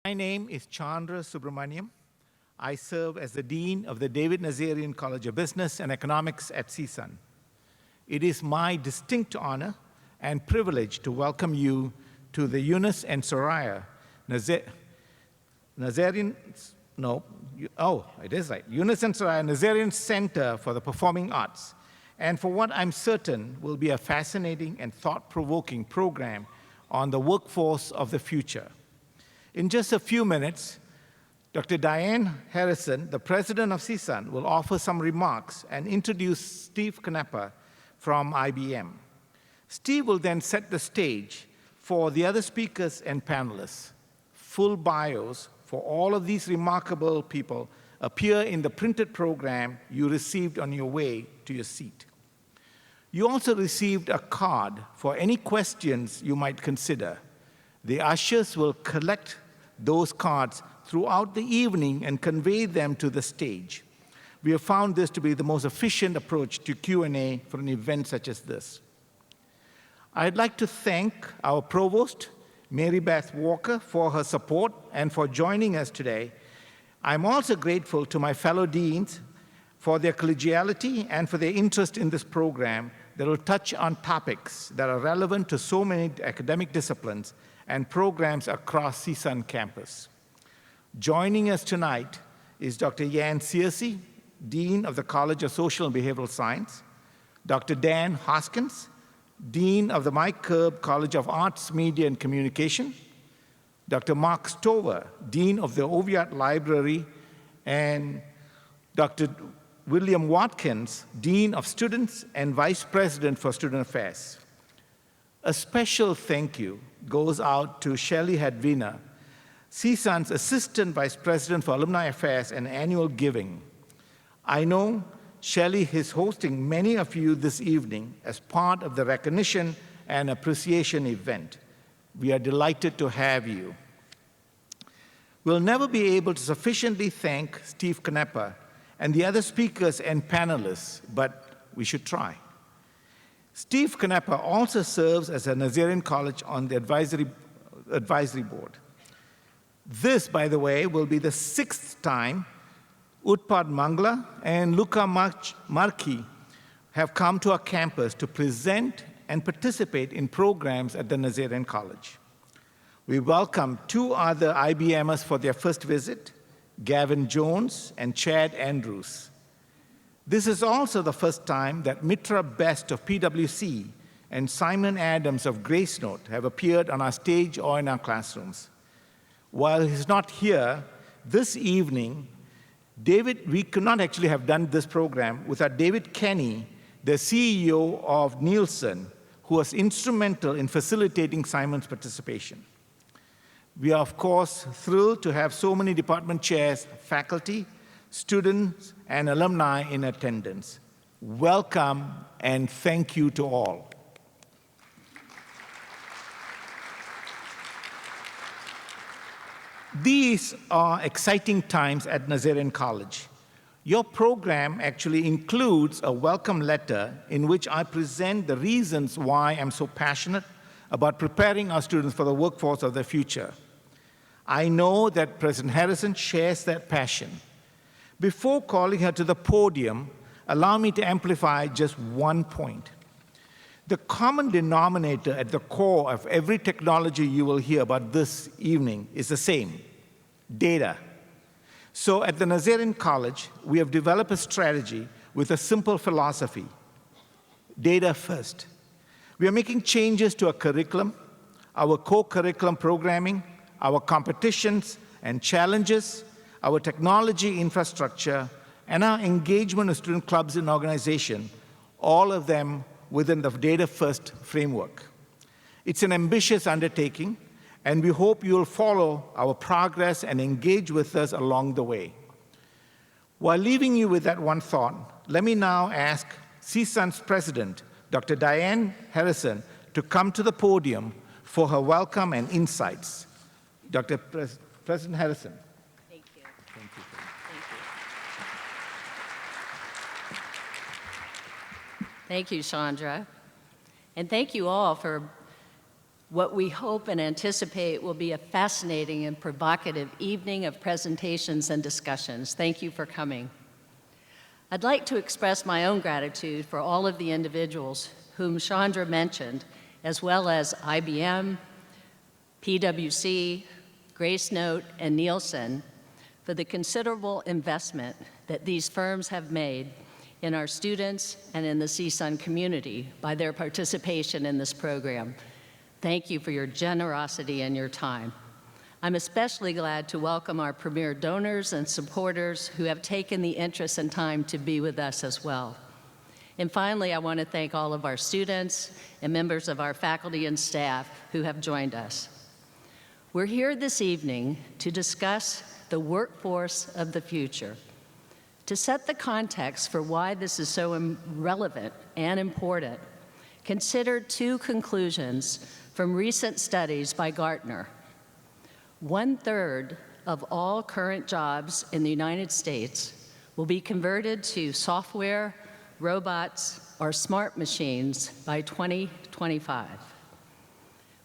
My name is Chandra Subramaniam. I serve as the Dean of the David Nazarian College of Business and Economics at CSUN. It is my distinct honor and privilege to welcome you to the Eunice and Soraya Nazarian, no, oh, it is right, Eunice and Soraya Nazarian Center for the Performing Arts, and for what I'm certain will be a fascinating and thought-provoking program on the workforce of the future. In just a few minutes, Dr. Diane Harrison, the president of CSUN, will offer some remarks and introduce Steve Canepa from IBM. Steve will then set the stage for the other speakers and panelists. Full bios for all of these remarkable people appear in the printed program you received on your way to your seat. You also received a card for any questions you might consider. The ushers will collect those cards throughout the evening and convey them to the stage. We have found this to be the most efficient approach to Q&A for an event such as this. I'd like to thank our provost, Mary Beth Walker, for her support and for joining us today. I'm also grateful to my fellow deans for their collegiality and for their interest in this program that will touch on topics that are relevant to so many academic disciplines and programs across CSUN campus. Joining us tonight is Dr. Yan Searcy, Dean of the College of Social and Behavioral Science, Dr. Dan Hoskins, Dean of the Mike Kerb College of Arts, Media, and Communication, Dr. Mark Stover, Dean of the Oviatt Library, and Dr. William Watkins, Dean of Students and Vice President for Student Affairs. A special thank you goes out to Shelley Hadvina, CSUN's Assistant Vice President for Alumni Affairs and Annual Giving. I know Shelley is hosting many of you this evening as part of the recognition and appreciation event. We are delighted to have you. We'll never be able to sufficiently thank Steve Canepa and the other speakers and panelists, but we should try. Steve Canepa also serves as a Nazarian College on the advisory board. This, by the way, will be the 6th time Utpad Mangla and Luca Marchi have come to our campus to present and participate in programs at the Nazarian College. We welcome 2 other IBMers for their first visit, Gavin Jones and Chad Andrews. This is also the first time that Mitra Best of PwC and Simon Adams of Gracenote have appeared on our stage or in our classrooms. While he's not here, this evening, we could not actually have done this program without David Kenny, the CEO of Nielsen, who was instrumental in facilitating Simon's participation. We are, of course, thrilled to have so many department chairs, faculty, students, and alumni in attendance. Welcome and thank you to all. These are exciting times at Nazarian College. Your program actually includes a welcome letter in which I present the reasons why I'm so passionate about preparing our students for the workforce of the future. I know that President Harrison shares that passion. Before calling her to the podium, allow me to amplify just one point. The common denominator at the core of every technology you will hear about this evening is the same: data. So at the Nazarian College, we have developed a strategy with a simple philosophy: data first. We are making changes to our curriculum, our co-curriculum programming, our competitions and challenges, our technology infrastructure, and our engagement of student clubs and organizations, all of them within the data-first framework. It's an ambitious undertaking, and we hope you will follow our progress and engage with us along the way. While leaving you with that one thought, let me now ask CSUN's president, Dr. Diane Harrison, to come to the podium for her welcome and insights. Dr. President Harrison. Thank you. Thank you. Thank you, Chandra. And thank you all for what we hope and anticipate will be a fascinating and provocative evening of presentations and discussions. Thank you for coming. I'd like to express my own gratitude for all of the individuals whom Chandra mentioned, as well as IBM, PwC, Gracenote, and Nielsen, for the considerable investment that these firms have made in our students and in the CSUN community by their participation in this program. Thank you for your generosity and your time. I'm especially glad to welcome our premier donors and supporters who have taken the interest and time to be with us as well. And finally, I want to thank all of our students and members of our faculty and staff who have joined us. We're here this evening to discuss the workforce of the future. To set the context for why this is so relevant and important, consider two conclusions from recent studies by Gartner. 1/3 of all current jobs in the United States will be converted to software, robots, or smart machines by 2025.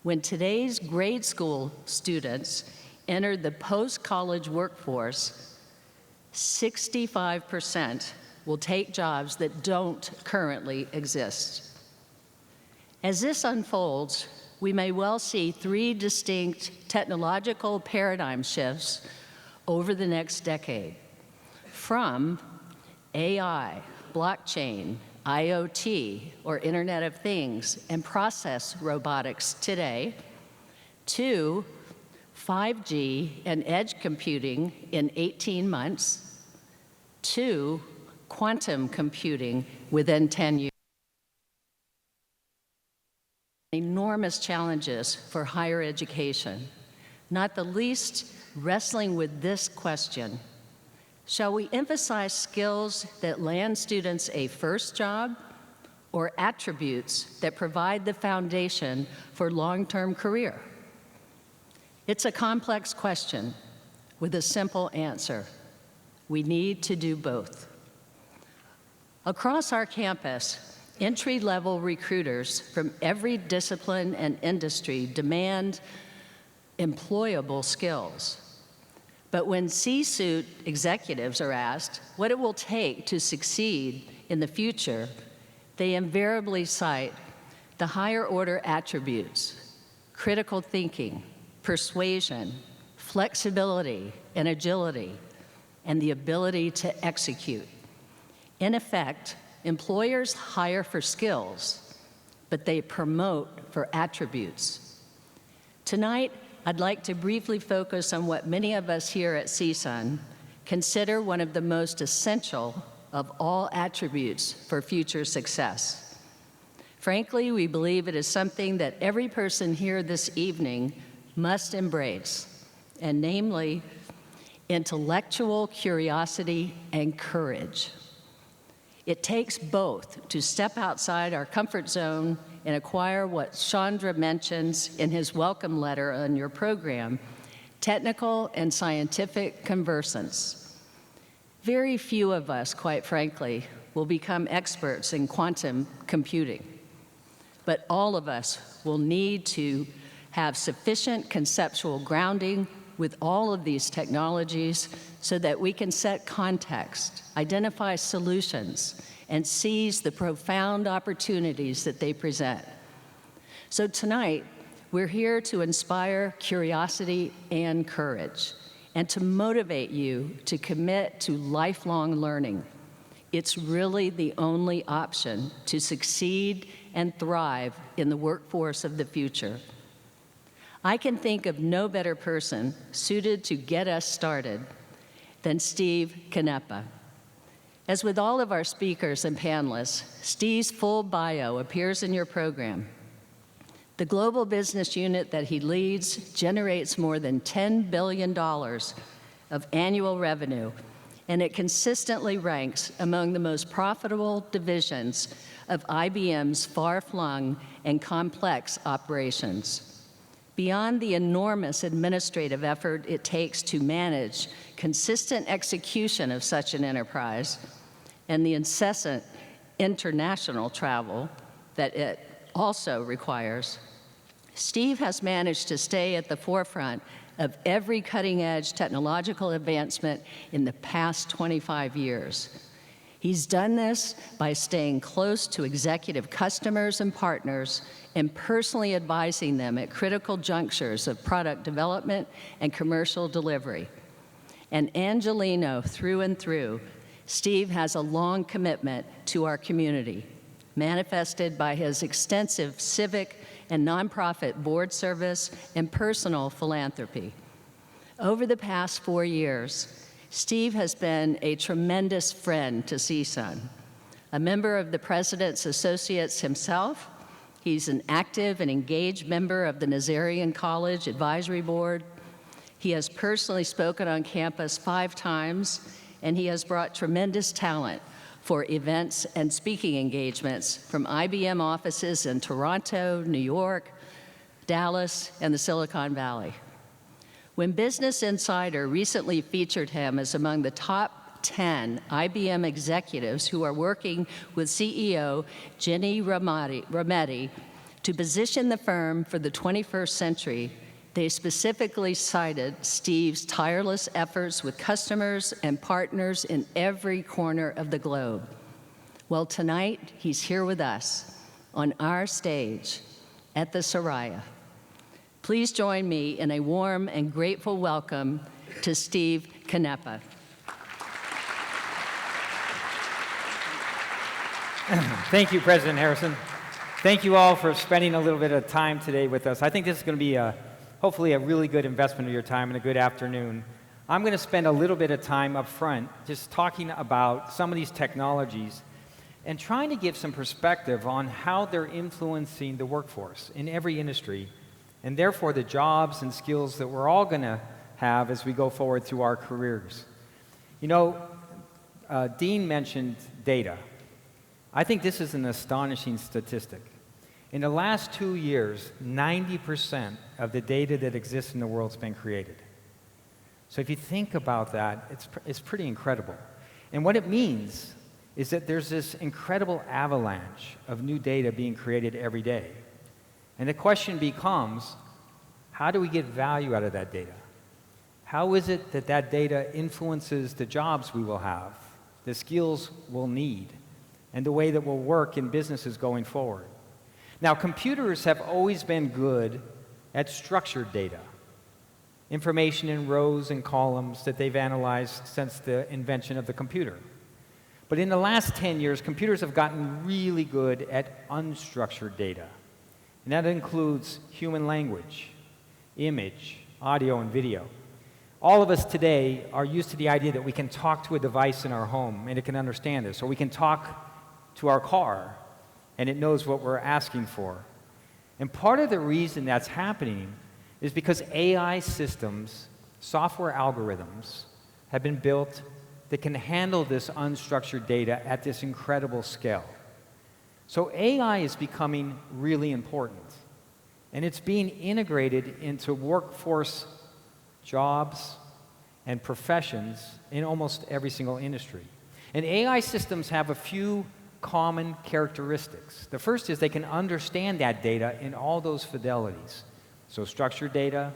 When today's grade school students enter the post-college workforce, 65% will take jobs that don't currently exist. As this unfolds, we may well see 3 distinct technological paradigm shifts over the next decade. From AI, blockchain, IoT, or Internet of Things, and process robotics today, to 5G and edge computing in 18 months, to quantum computing within 10 years. Enormous challenges for higher education, not the least wrestling with this question: shall we emphasize skills that land students a first job, or attributes that provide the foundation for long-term career? It's a complex question with a simple answer. We need to do both. Across our campus, entry-level recruiters from every discipline and industry demand employable skills. But when C-suite executives are asked what it will take to succeed in the future, they invariably cite the higher order attributes: critical thinking, persuasion, flexibility, and agility, and the ability to execute. In effect, employers hire for skills, but they promote for attributes. Tonight, I'd like to briefly focus on what many of us here at CSUN consider one of the most essential of all attributes for future success. Frankly, we believe it is something that every person here this evening must embrace, and namely, intellectual curiosity and courage. It takes both to step outside our comfort zone and acquire what Chandra mentions in his welcome letter on your program: technical and scientific conversance. Very few of us, quite frankly, will become experts in quantum computing, but all of us will need to have sufficient conceptual grounding with all of these technologies so that we can set context, identify solutions, and seize the profound opportunities that they present. So tonight, we're here to inspire curiosity and courage, and to motivate you to commit to lifelong learning. It's really the only option to succeed and thrive in the workforce of the future. I can think of no better person suited to get us started than Steve Canepa. As with all of our speakers and panelists, Steve's full bio appears in your program. The global business unit that he leads generates more than $10 billion of annual revenue, and it consistently ranks among the most profitable divisions of IBM's far-flung and complex operations. Beyond the enormous administrative effort it takes to manage consistent execution of such an enterprise and the incessant international travel that it also requires, Steve has managed to stay at the forefront of every cutting-edge technological advancement in the past 25 years. He's done this by staying close to executive customers and partners and personally advising them at critical junctures of product development and commercial delivery. And Angelino through and through, Steve has a long commitment to our community, manifested by his extensive civic and nonprofit board service and personal philanthropy. Over the past 4 years, Steve has been a tremendous friend to CSUN. A member of the President's Associates himself, he's an active and engaged member of the Nazarian College Advisory Board. He has personally spoken on campus 5 times, and he has brought tremendous talent for events and speaking engagements from IBM offices in Toronto, New York, Dallas, and the Silicon Valley. When Business Insider recently featured him as among the top 10 IBM executives who are working with CEO Ginni Rometty to position the firm for the 21st century, they specifically cited Steve's tireless efforts with customers and partners in every corner of the globe. Well, tonight, he's here with us on our stage at the Soraya. Please join me in a warm and grateful welcome to Steve Canepa. Thank you, President Harrison. Thank you all for spending a little bit of time today with us. I think this is going to be hopefully a really good investment of your time and a good afternoon. I'm going to spend a little bit of time up front just talking about some of these technologies and trying to give some perspective on how they're influencing the workforce in every industry, and therefore the jobs and skills that we're all going to have as we go forward through our careers. You know, Dean mentioned data. I think this is an astonishing statistic. In the last 2 years, 90% of the data that exists in the world has been created. So if you think about that, it's pretty incredible. And what it means is that there's this incredible avalanche of new data being created every day. And the question becomes, how do we get value out of that data? How is it that that data influences the jobs we will have, the skills we'll need, and the way that we'll work in businesses going forward? Now, computers have always been good at structured data, information in rows and columns that they've analyzed since the invention of the computer. But in the last 10 years, computers have gotten really good at unstructured data. And that includes human language, image, audio, and video. All of us today are used to the idea that we can talk to a device in our home and it can understand us, or we can talk to our car and it knows what we're asking for. And part of the reason that's happening is because AI systems, software algorithms, have been built that can handle this unstructured data at this incredible scale. So AI is becoming really important, and it's being integrated into workforce jobs and professions in almost every single industry. And AI systems have a few common characteristics. The first is they can understand that data in all those fidelities. So structured data,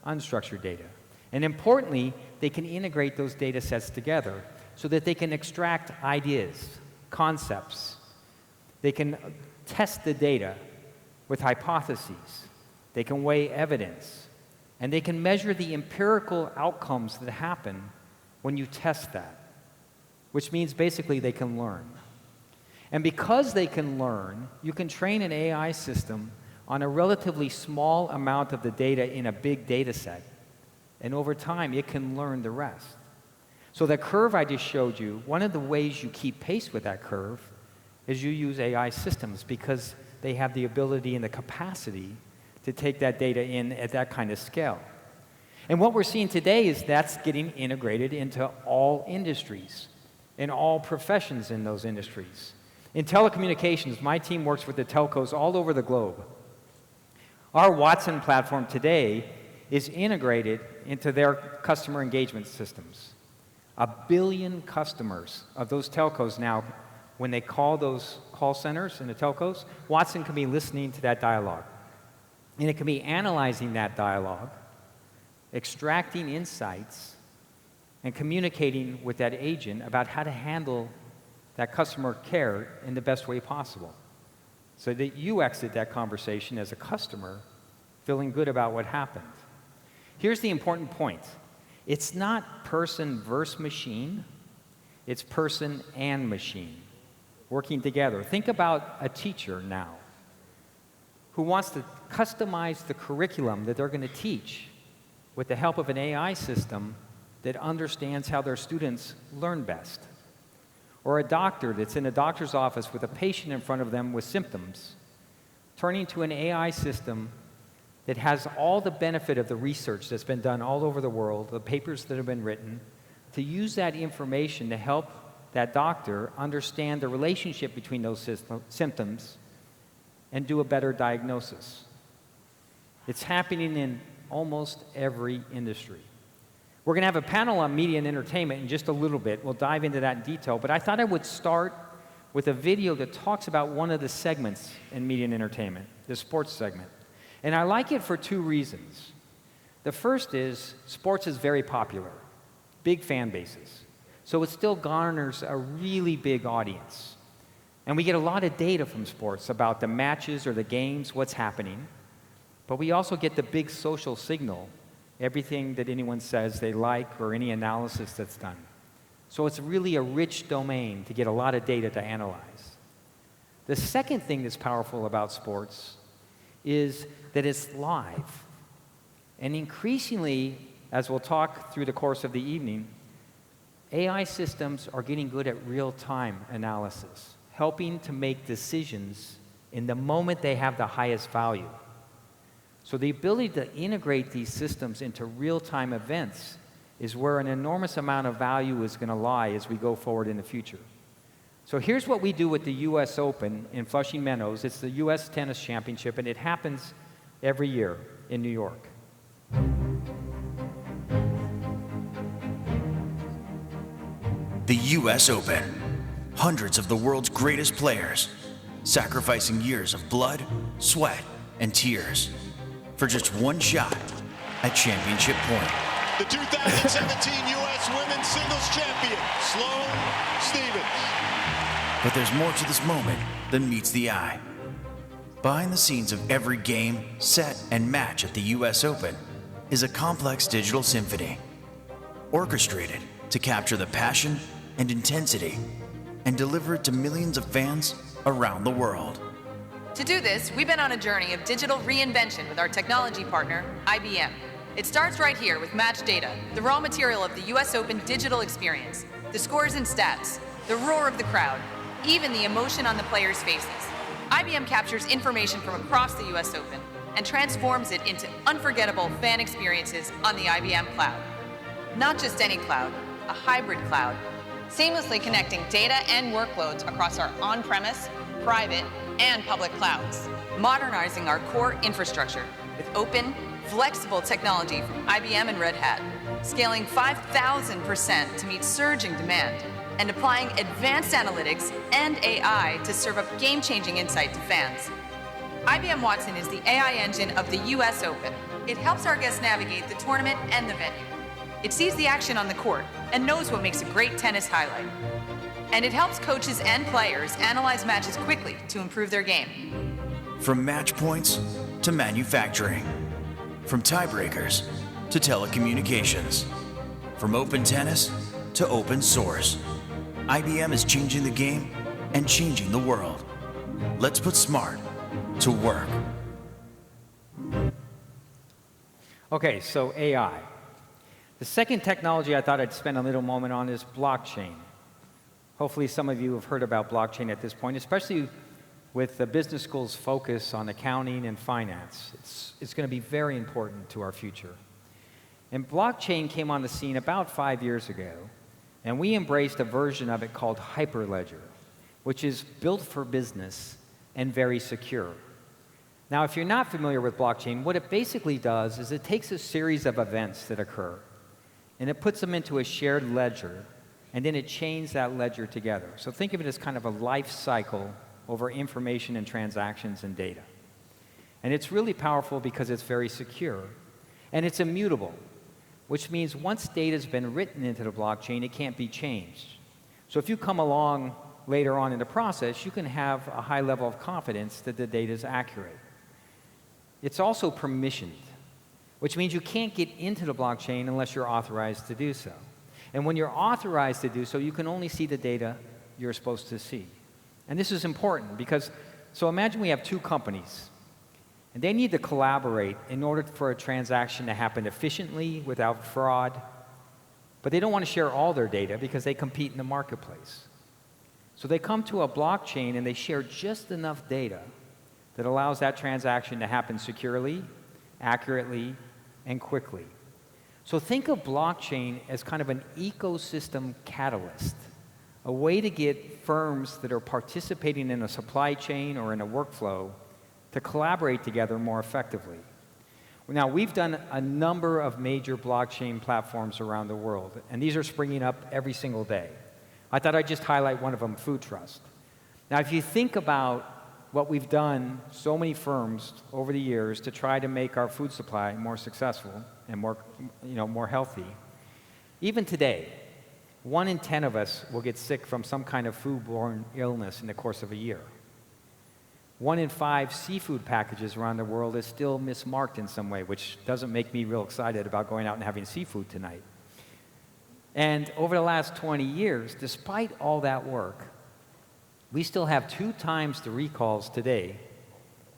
unstructured data. And importantly, they can integrate those data sets together so that they can extract ideas, concepts. They can test the data with hypotheses. They can weigh evidence. And they can measure the empirical outcomes that happen when you test that, which means basically they can learn. And because they can learn, you can train an AI system on a relatively small amount of the data in a big data set. And over time, it can learn the rest. So the curve I just showed you, one of the ways you keep pace with that curve is you use AI systems because they have the ability and the capacity to take that data in at that kind of scale. And what we're seeing today is that's getting integrated into all industries, in all professions in those industries. In telecommunications, my team works with the telcos all over the globe. Our Watson platform today is integrated into their customer engagement systems. 1 billion customers of those telcos now, when they call those call centers in the telcos, Watson can be listening to that dialogue. And it can be analyzing that dialogue, extracting insights, and communicating with that agent about how to handle that customer care in the best way possible, so that you exit that conversation as a customer feeling good about what happened. Here's the important point. It's not person versus machine, it's person and machine working together. Think about a teacher now who wants to customize the curriculum that they're going to teach with the help of an AI system that understands how their students learn best. Or a doctor that's in a doctor's office with a patient in front of them with symptoms, turning to an AI system that has all the benefit of the research that's been done all over the world, the papers that have been written, to use that information to help that doctor understand the relationship between those symptoms and do a better diagnosis. It's happening in almost every industry. We're going to have a panel on media and entertainment in just a little bit. We'll dive into that in detail, but I thought I would start with a video that talks about one of the segments in media and entertainment, the sports segment. And I like it for two reasons. The first is sports is very popular, big fan bases. So it still garners a really big audience. And we get a lot of data from sports about the matches or the games, what's happening. But we also get the big social signal, everything that anyone says they like or any analysis that's done. So it's really a rich domain to get a lot of data to analyze. The second thing that's powerful about sports is that it's live. And increasingly, as we'll talk through the course of the evening, AI systems are getting good at real-time analysis, helping to make decisions in the moment they have the highest value. So the ability to integrate these systems into real-time events is where an enormous amount of value is going to lie as we go forward in the future. So here's what we do with the US Open in Flushing Meadows. It's the US Tennis Championship, and it happens every year in New York. The US Open. Hundreds of the world's greatest players, sacrificing years of blood, sweat, and tears for just one shot at championship point. The 2017 U.S. Women's Singles Champion, Sloane Stephens. But there's more to this moment than meets the eye. Behind the scenes of every game, set, and match at the US Open is a complex digital symphony, orchestrated to capture the passion and intensity and deliver it to millions of fans around the world. To do this, we've been on a journey of digital reinvention with our technology partner, IBM. It starts right here with match data, the raw material of the US Open digital experience, the scores and stats, the roar of the crowd, even the emotion on the players' faces. IBM captures information from across the US Open and transforms it into unforgettable fan experiences on the IBM cloud. Not just any cloud, a hybrid cloud, seamlessly connecting data and workloads across our on-premise, private, and public clouds, modernizing our core infrastructure with open, flexible technology from IBM and Red Hat, scaling 5,000% to meet surging demand, and applying advanced analytics and AI to serve up game-changing insight to fans. IBM Watson is the AI engine of the US Open. It helps our guests navigate the tournament and the venue. It sees the action on the court and knows what makes a great tennis highlight. And it helps coaches and players analyze matches quickly to improve their game. From match points to manufacturing, from tiebreakers to telecommunications, from open tennis to open source, IBM is changing the game and changing the world. Let's put smart to work. Okay, so AI. The second technology I thought I'd spend a little moment on is blockchain. Hopefully some of you have heard about blockchain at this point, especially with the business school's focus on accounting and finance. It's going to be very important to our future. And blockchain came on the scene about 5 years ago, and we embraced a version of it called Hyperledger, which is built for business and very secure. Now, if you're not familiar with blockchain, what it basically does is it takes a series of events that occur, and it puts them into a shared ledger, and then it chains that ledger together. So think of it as kind of a life cycle over information and transactions and data. And it's really powerful because it's very secure. And it's immutable, which means once data has been written into the blockchain, it can't be changed. So if you come along later on in the process, you can have a high level of confidence that the data is accurate. It's also permissioned, which means you can't get into the blockchain unless you're authorized to do so. And when you're authorized to do so, you can only see the data you're supposed to see. And this is important because, so imagine we have two companies, and they need to collaborate in order for a transaction to happen efficiently without fraud, but they don't want to share all their data because they compete in the marketplace. So they come to a blockchain and they share just enough data that allows that transaction to happen securely, accurately, and quickly. So think of blockchain as kind of an ecosystem catalyst, a way to get firms that are participating in a supply chain or in a workflow to collaborate together more effectively. Now, we've done a number of major blockchain platforms around the world, and these are springing up every single day. I thought I'd just highlight one of them, Food Trust. Now, if you think about what we've done, so many firms over the years to try to make our food supply more successful and more healthy, even today, 1 in 10 of us will get sick from some kind of foodborne illness in the course of a year. 1 in 5 seafood packages around the world is still mismarked in some way, which doesn't make me real excited about going out and having seafood tonight. And over the last 20 years, despite all that work, we still have 2 times the recalls today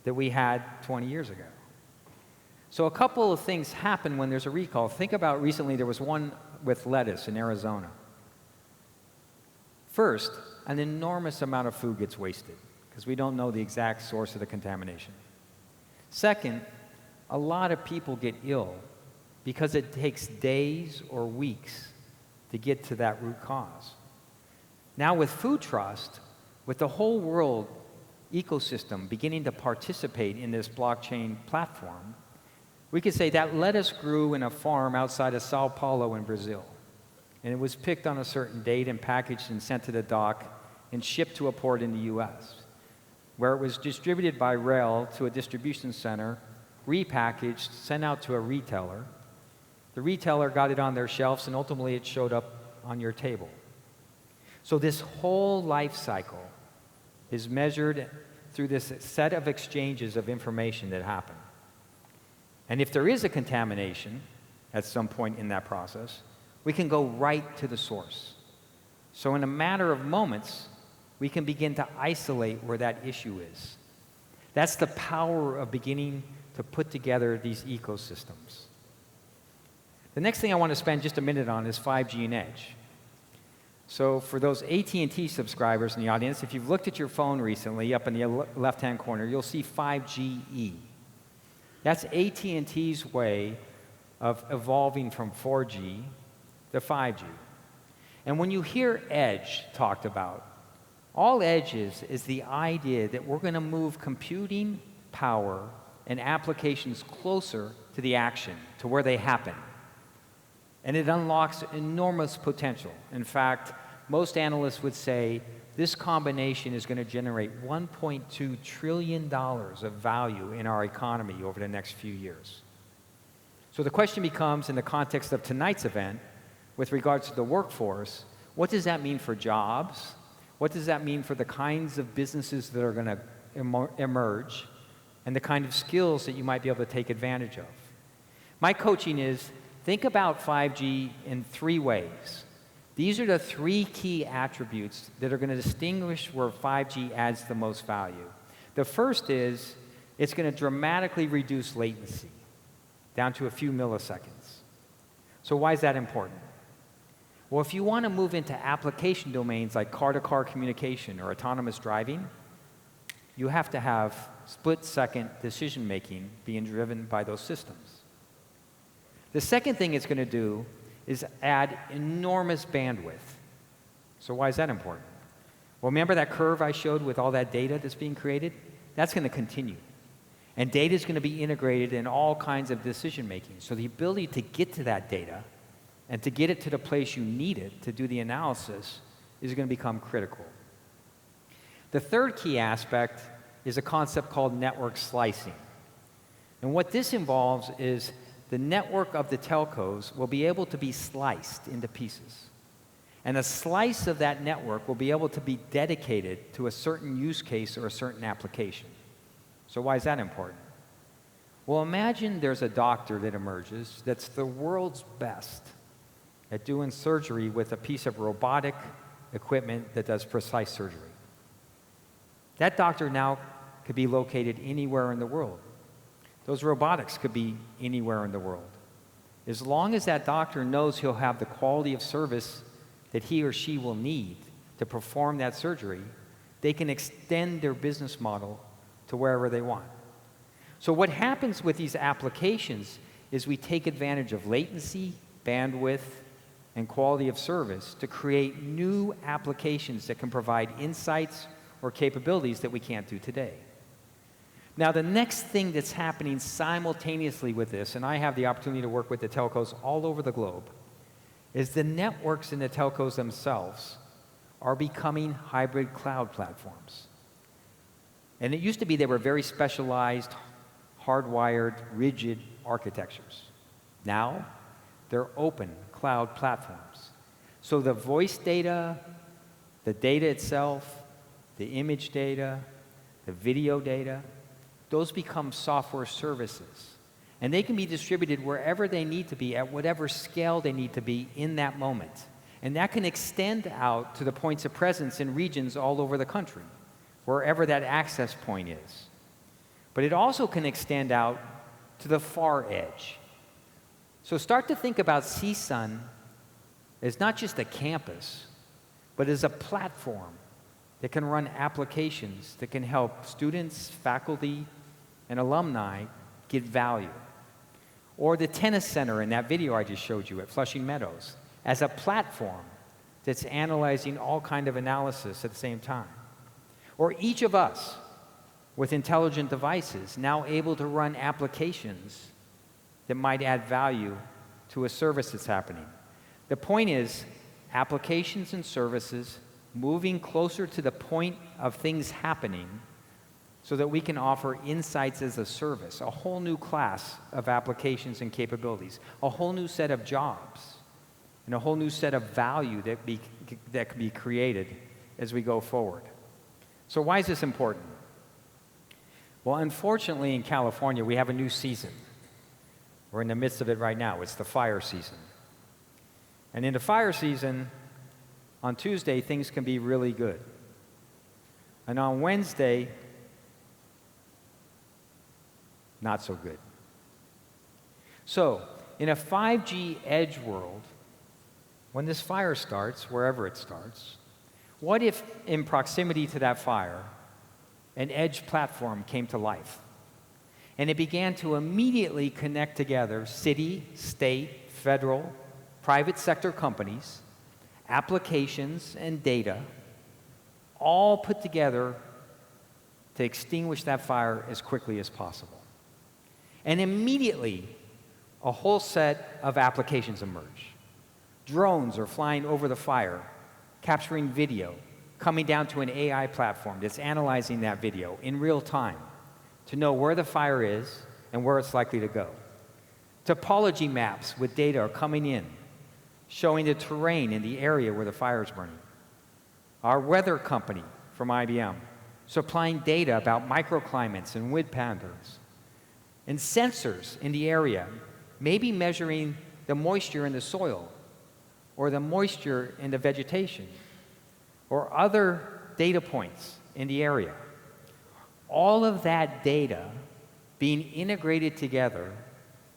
that we had 20 years ago. So a couple of things happen when there's a recall. Think about recently there was one with lettuce in Arizona. First, an enormous amount of food gets wasted because we don't know the exact source of the contamination. Second, a lot of people get ill because it takes days or weeks to get to that root cause. Now with Food Trust, with the whole world ecosystem beginning to participate in this blockchain platform, we could say that lettuce grew in a farm outside of Sao Paulo in Brazil. And it was picked on a certain date and packaged and sent to the dock and shipped to a port in the US, where it was distributed by rail to a distribution center, repackaged, sent out to a retailer. The retailer got it on their shelves, and ultimately it showed up on your table. So this whole life cycle is measured through this set of exchanges of information that happen. And if there is a contamination at some point in that process, we can go right to the source. So in a matter of moments, we can begin to isolate where that issue is. That's the power of beginning to put together these ecosystems. The next thing I want to spend just a minute on is 5G and Edge. So for those AT&T subscribers in the audience, if you've looked at your phone recently, up in the left-hand corner, you'll see 5GE. That's AT&T's way of evolving from 4G to 5G. And when you hear Edge talked about, all Edge is the idea that we're going to move computing power and applications closer to the action, to where they happen. And it unlocks enormous potential. In fact, most analysts would say this combination is going to generate $1.2 trillion of value in our economy over the next few years. So the question becomes, in the context of tonight's event, with regards to the workforce, what does that mean for jobs? What does that mean for the kinds of businesses that are going to emerge and the kind of skills that you might be able to take advantage of? My coaching is, think about 5G in 3 ways. These are the 3 key attributes that are going to distinguish where 5G adds the most value. The first is, it's going to dramatically reduce latency down to a few milliseconds. So why is that important? Well, if you want to move into application domains like car-to-car communication or autonomous driving, you have to have split-second decision-making being driven by those systems. The second thing it's going to do is add enormous bandwidth. So why is that important? Well, remember that curve I showed with all that data that's being created? That's going to continue. And data is going to be integrated in all kinds of decision-making. So the ability to get to that data and to get it to the place you need it to do the analysis is going to become critical. The third key aspect is a concept called network slicing. And what this involves is the network of the telcos will be able to be sliced into pieces. And a slice of that network will be able to be dedicated to a certain use case or a certain application. So why is that important? Well, imagine there's a doctor that emerges that's the world's best at doing surgery with a piece of robotic equipment that does precise surgery. That doctor now could be located anywhere in the world. Those robotics could be anywhere in the world. As long as that doctor knows he'll have the quality of service that he or she will need to perform that surgery, they can extend their business model to wherever they want. So what happens with these applications is we take advantage of latency, bandwidth, and quality of service to create new applications that can provide insights or capabilities that we can't do today. Now, the next thing that's happening simultaneously with this, and I have the opportunity to work with the telcos all over the globe, is the networks in the telcos themselves are becoming hybrid cloud platforms. And it used to be they were very specialized, hardwired, rigid architectures. Now, they're open cloud platforms. So the voice data, the data itself, the image data, the video data, those become software services. And they can be distributed wherever they need to be, at whatever scale they need to be in that moment. And that can extend out to the points of presence in regions all over the country, wherever that access point is. But it also can extend out to the far edge. So start to think about CSUN as not just a campus, but as a platform that can run applications that can help students, faculty, and alumni get value. Or the tennis center in that video I just showed you at Flushing Meadows as a platform that's analyzing all kind of analysis at the same time. Or each of us with intelligent devices now able to run applications that might add value to a service that's happening. The point is, applications and services moving closer to the point of things happening so that we can offer insights as a service, a whole new class of applications and capabilities, a whole new set of jobs, and a whole new set of value that can be created as we go forward. So why is this important? Well, unfortunately, in California, we have a new season. We're in the midst of it right now. It's the fire season. And in the fire season, on Tuesday, things can be really good. And on Wednesday, not so good. So, in a 5G edge world, when this fire starts, wherever it starts, what if in proximity to that fire, an edge platform came to life? And it began to immediately connect together city, state, federal, private sector companies, applications, and data, all put together to extinguish that fire as quickly as possible. And immediately, a whole set of applications emerge. Drones are flying over the fire, capturing video, coming down to an AI platform that's analyzing that video in real time to know where the fire is and where it's likely to go. Topology maps with data are coming in, showing the terrain in the area where the fire is burning. Our weather company from IBM supplying data about microclimates and wind patterns. And sensors in the area, maybe measuring the moisture in the soil or the moisture in the vegetation or other data points in the area. All of that data being integrated together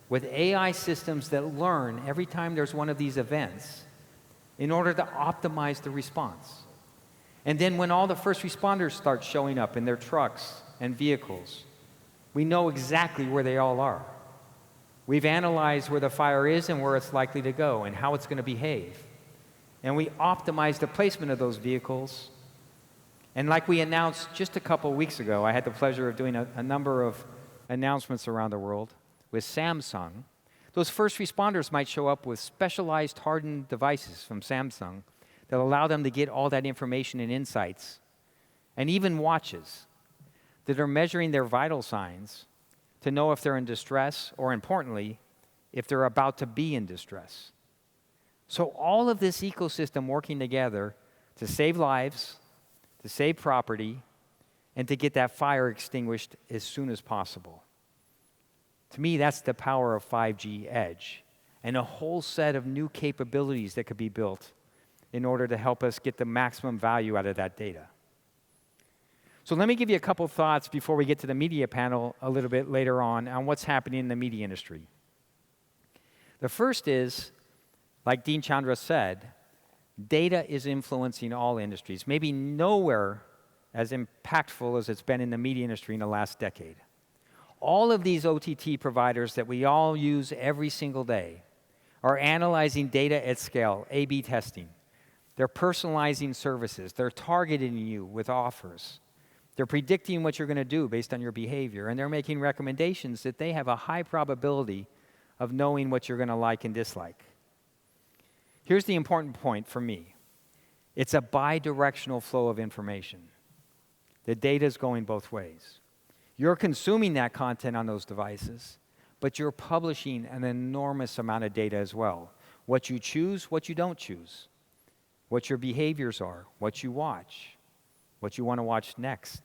with AI systems that learn every time there's one of these events in order to optimize the response. And then when all the first responders start showing up in their trucks and vehicles, we know exactly where they all are. We've analyzed where the fire is and where it's likely to go and how it's going to behave. And we optimize the placement of those vehicles. And like we announced just a couple weeks ago, I had the pleasure of doing a number of announcements around the world with Samsung. Those first responders might show up with specialized hardened devices from Samsung that allow them to get all that information and insights, and even watches that are measuring their vital signs to know if they're in distress, or importantly, if they're about to be in distress. So all of this ecosystem working together to save lives, to save property, and to get that fire extinguished as soon as possible. To me, that's the power of 5G Edge, and a whole set of new capabilities that could be built in order to help us get the maximum value out of that data. So let me give you a couple thoughts before we get to the media panel a little bit later on what's happening in the media industry. The first is, like Dean Chandra said, data is influencing all industries, maybe nowhere as impactful as it's been in the media industry in the last decade. All of these OTT providers that we all use every single day are analyzing data at scale, A/B testing. They're personalizing services. They're targeting you with offers. They're predicting what you're going to do based on your behavior, and they're making recommendations that they have a high probability of knowing what you're going to like and dislike. Here's the important point for me. It's a bi-directional flow of information. The data is going both ways. You're consuming that content on those devices, but you're publishing an enormous amount of data as well. What you choose, what you don't choose, what your behaviors are, what you watch, what you want to watch next.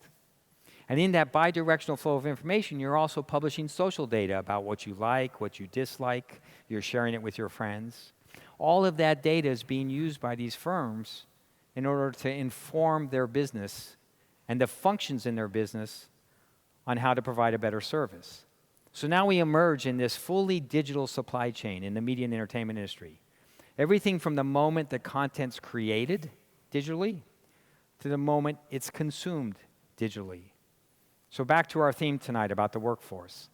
And in that bi-directional flow of information, you're also publishing social data about what you like, what you dislike. You're sharing it with your friends. All of that data is being used by these firms in order to inform their business and the functions in their business on how to provide a better service. So now we emerge in this fully digital supply chain in the media and entertainment industry. Everything from the moment the content's created digitally to the moment it's consumed digitally. So back to our theme tonight about the workforce.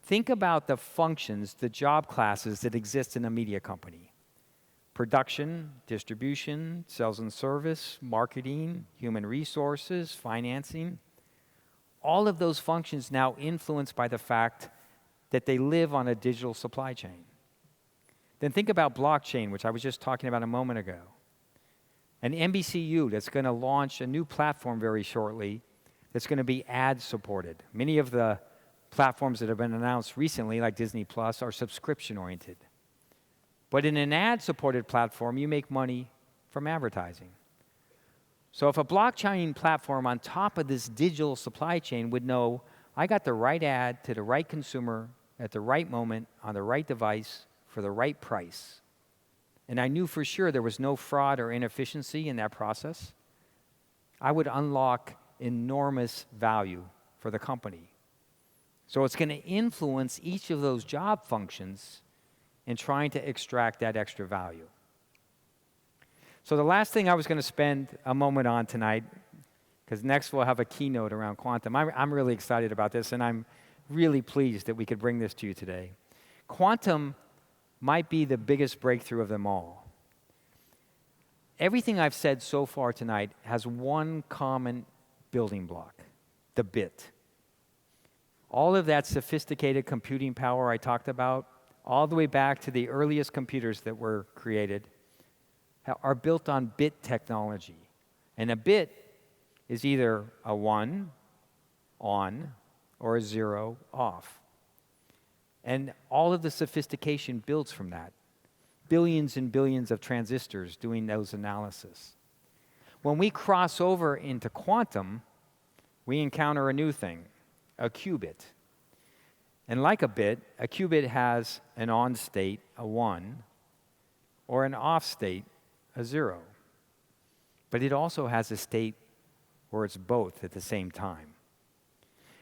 Think about the functions, the job classes that exist in a media company. Production, distribution, sales and service, marketing, human resources, financing. All of those functions now influenced by the fact that they live on a digital supply chain. Then think about blockchain, which I was just talking about a moment ago. And NBCU that's going to launch a new platform very shortly that's going to be ad-supported. Many of the platforms that have been announced recently, like Disney Plus, are subscription-oriented. But in an ad-supported platform, you make money from advertising. So if a blockchain platform on top of this digital supply chain would know, I got the right ad to the right consumer at the right moment on the right device for the right price, and I knew for sure there was no fraud or inefficiency in that process, I would unlock enormous value for the company. So it's going to influence each of those job functions in trying to extract that extra value. So the last thing I was going to spend a moment on tonight, because next we'll have a keynote around quantum. I'm really excited about this, and I'm really pleased that we could bring this to you today. Quantum might be the biggest breakthrough of them all. Everything I've said so far tonight has one common building block, the bit. All of that sophisticated computing power I talked about, all the way back to the earliest computers that were created, are built on bit technology. And a bit is either a 1 on or a 0 off. And all of the sophistication builds from that. Billions and billions of transistors doing those analysis. When we cross over into quantum, we encounter a new thing, a qubit. And like a bit, a qubit has an on state, a 1, or an off state, a 0. But it also has a state where it's both at the same time.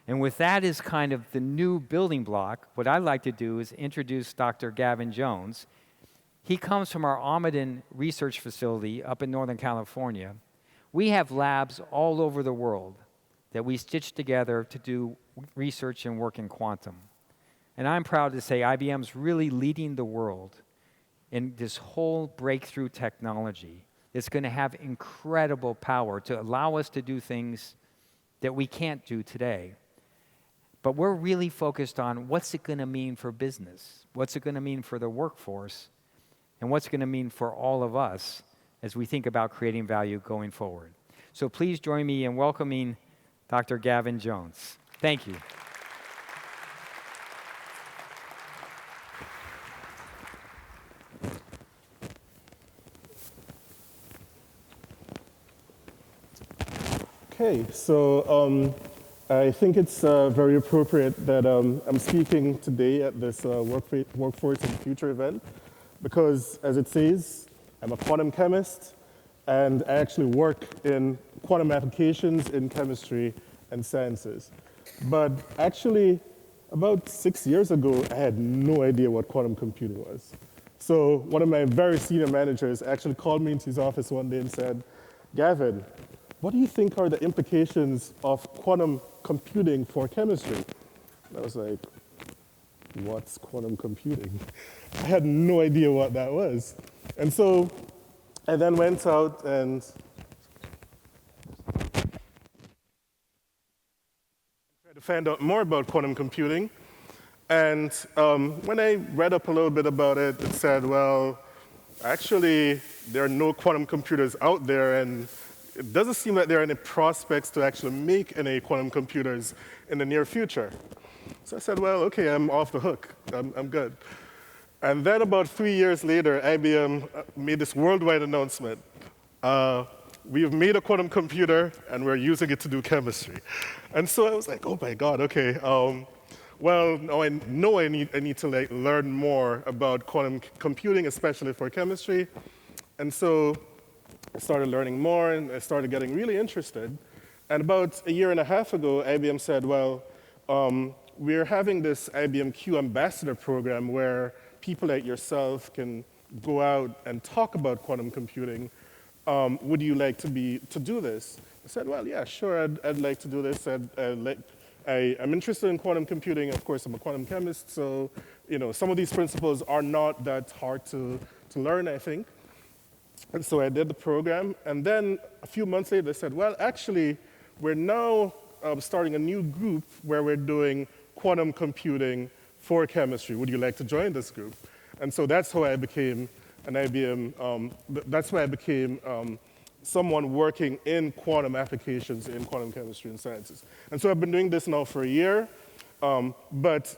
And with that as kind of the new building block, what I'd like to do is introduce Dr. Gavin Jones. He comes from our Almaden research facility up in Northern California. We have labs all over the world that we stitch together to do research and work in quantum. And I'm proud to say IBM's really leading the world in this whole breakthrough technology. It's going to have incredible power to allow us to do things that we can't do today. But we're really focused on what's it going to mean for business, what's it going to mean for the workforce, and what's it going to mean for all of us as we think about creating value going forward. So please join me in welcoming Dr. Gavin Jones. Thank you. Okay, so I think it's very appropriate that I'm speaking today at this Workforce in the Future event because, as it says, I'm a quantum chemist and I actually work in quantum applications in chemistry and sciences. But actually, about 6 years ago, I had no idea what quantum computing was. So one of my very senior managers actually called me into his office one day and said, Gavin, what do you think are the implications of quantum computing for chemistry? And I was like, what's quantum computing? I had no idea what that was. And so I then went out and tried to find out more about quantum computing. And when I read up a little bit about it, it said, well, actually, there are no quantum computers out there, and it doesn't seem like there are any prospects to actually make any quantum computers in the near future. So I said, well, okay, I'm off the hook. I'm good. And then about 3 years later, IBM made this worldwide announcement. We have made a quantum computer, and we're using it to do chemistry. And so I was like, oh my God, okay. Well, now I know I need to learn more about quantum computing, especially for chemistry. And so I started learning more, and I started getting really interested. And about a year and a half ago, IBM said, well, we're having this IBM Q Ambassador program where people like yourself can go out and talk about quantum computing. Would you like to do this? I said, well, yeah, sure, I'd like to do this. I'm interested in quantum computing. Of course, I'm a quantum chemist, so some of these principles are not that hard to learn, I think. And so I did the program, and then a few months later, they said, well, actually, we're now starting a new group where we're doing quantum computing for chemistry. Would you like to join this group? And so that's how I became an IBM, that's why I became someone working in quantum applications in quantum chemistry and sciences. And so I've been doing this now for a year, but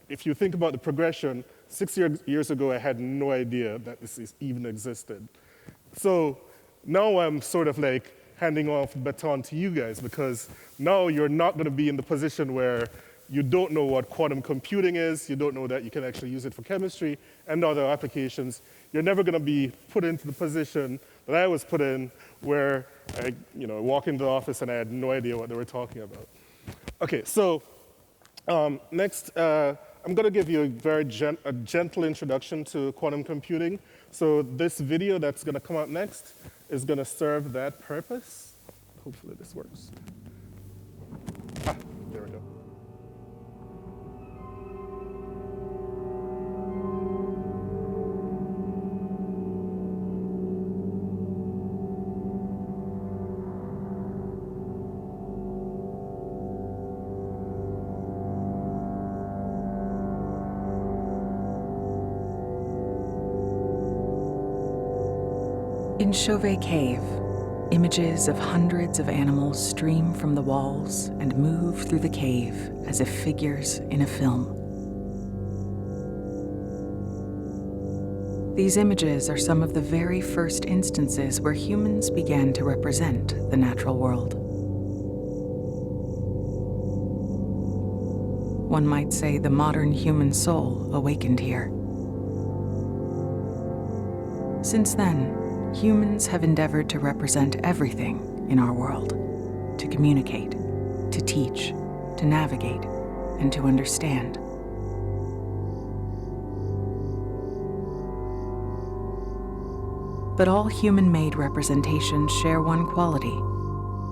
if you think about the progression, 6 years ago, I had no idea that this even existed. So now I'm sort of like handing off the baton to you guys, because now you're not going to be in the position where you don't know what quantum computing is, you don't know that you can actually use it for chemistry and other applications. You're never going to be put into the position that I was put in, where I walk into the office and I had no idea what they were talking about. Okay, so next, I'm going to give you a gentle introduction to quantum computing. So this video that's going to come up next is going to serve that purpose. Hopefully this works. There we go. In Chauvet Cave, images of hundreds of animals stream from the walls and move through the cave as if figures in a film. These images are some of the very first instances where humans began to represent the natural world. One might say the modern human soul awakened here. Since then, humans have endeavored to represent everything in our world, to communicate, to teach, to navigate, and to understand. But all human-made representations share one quality.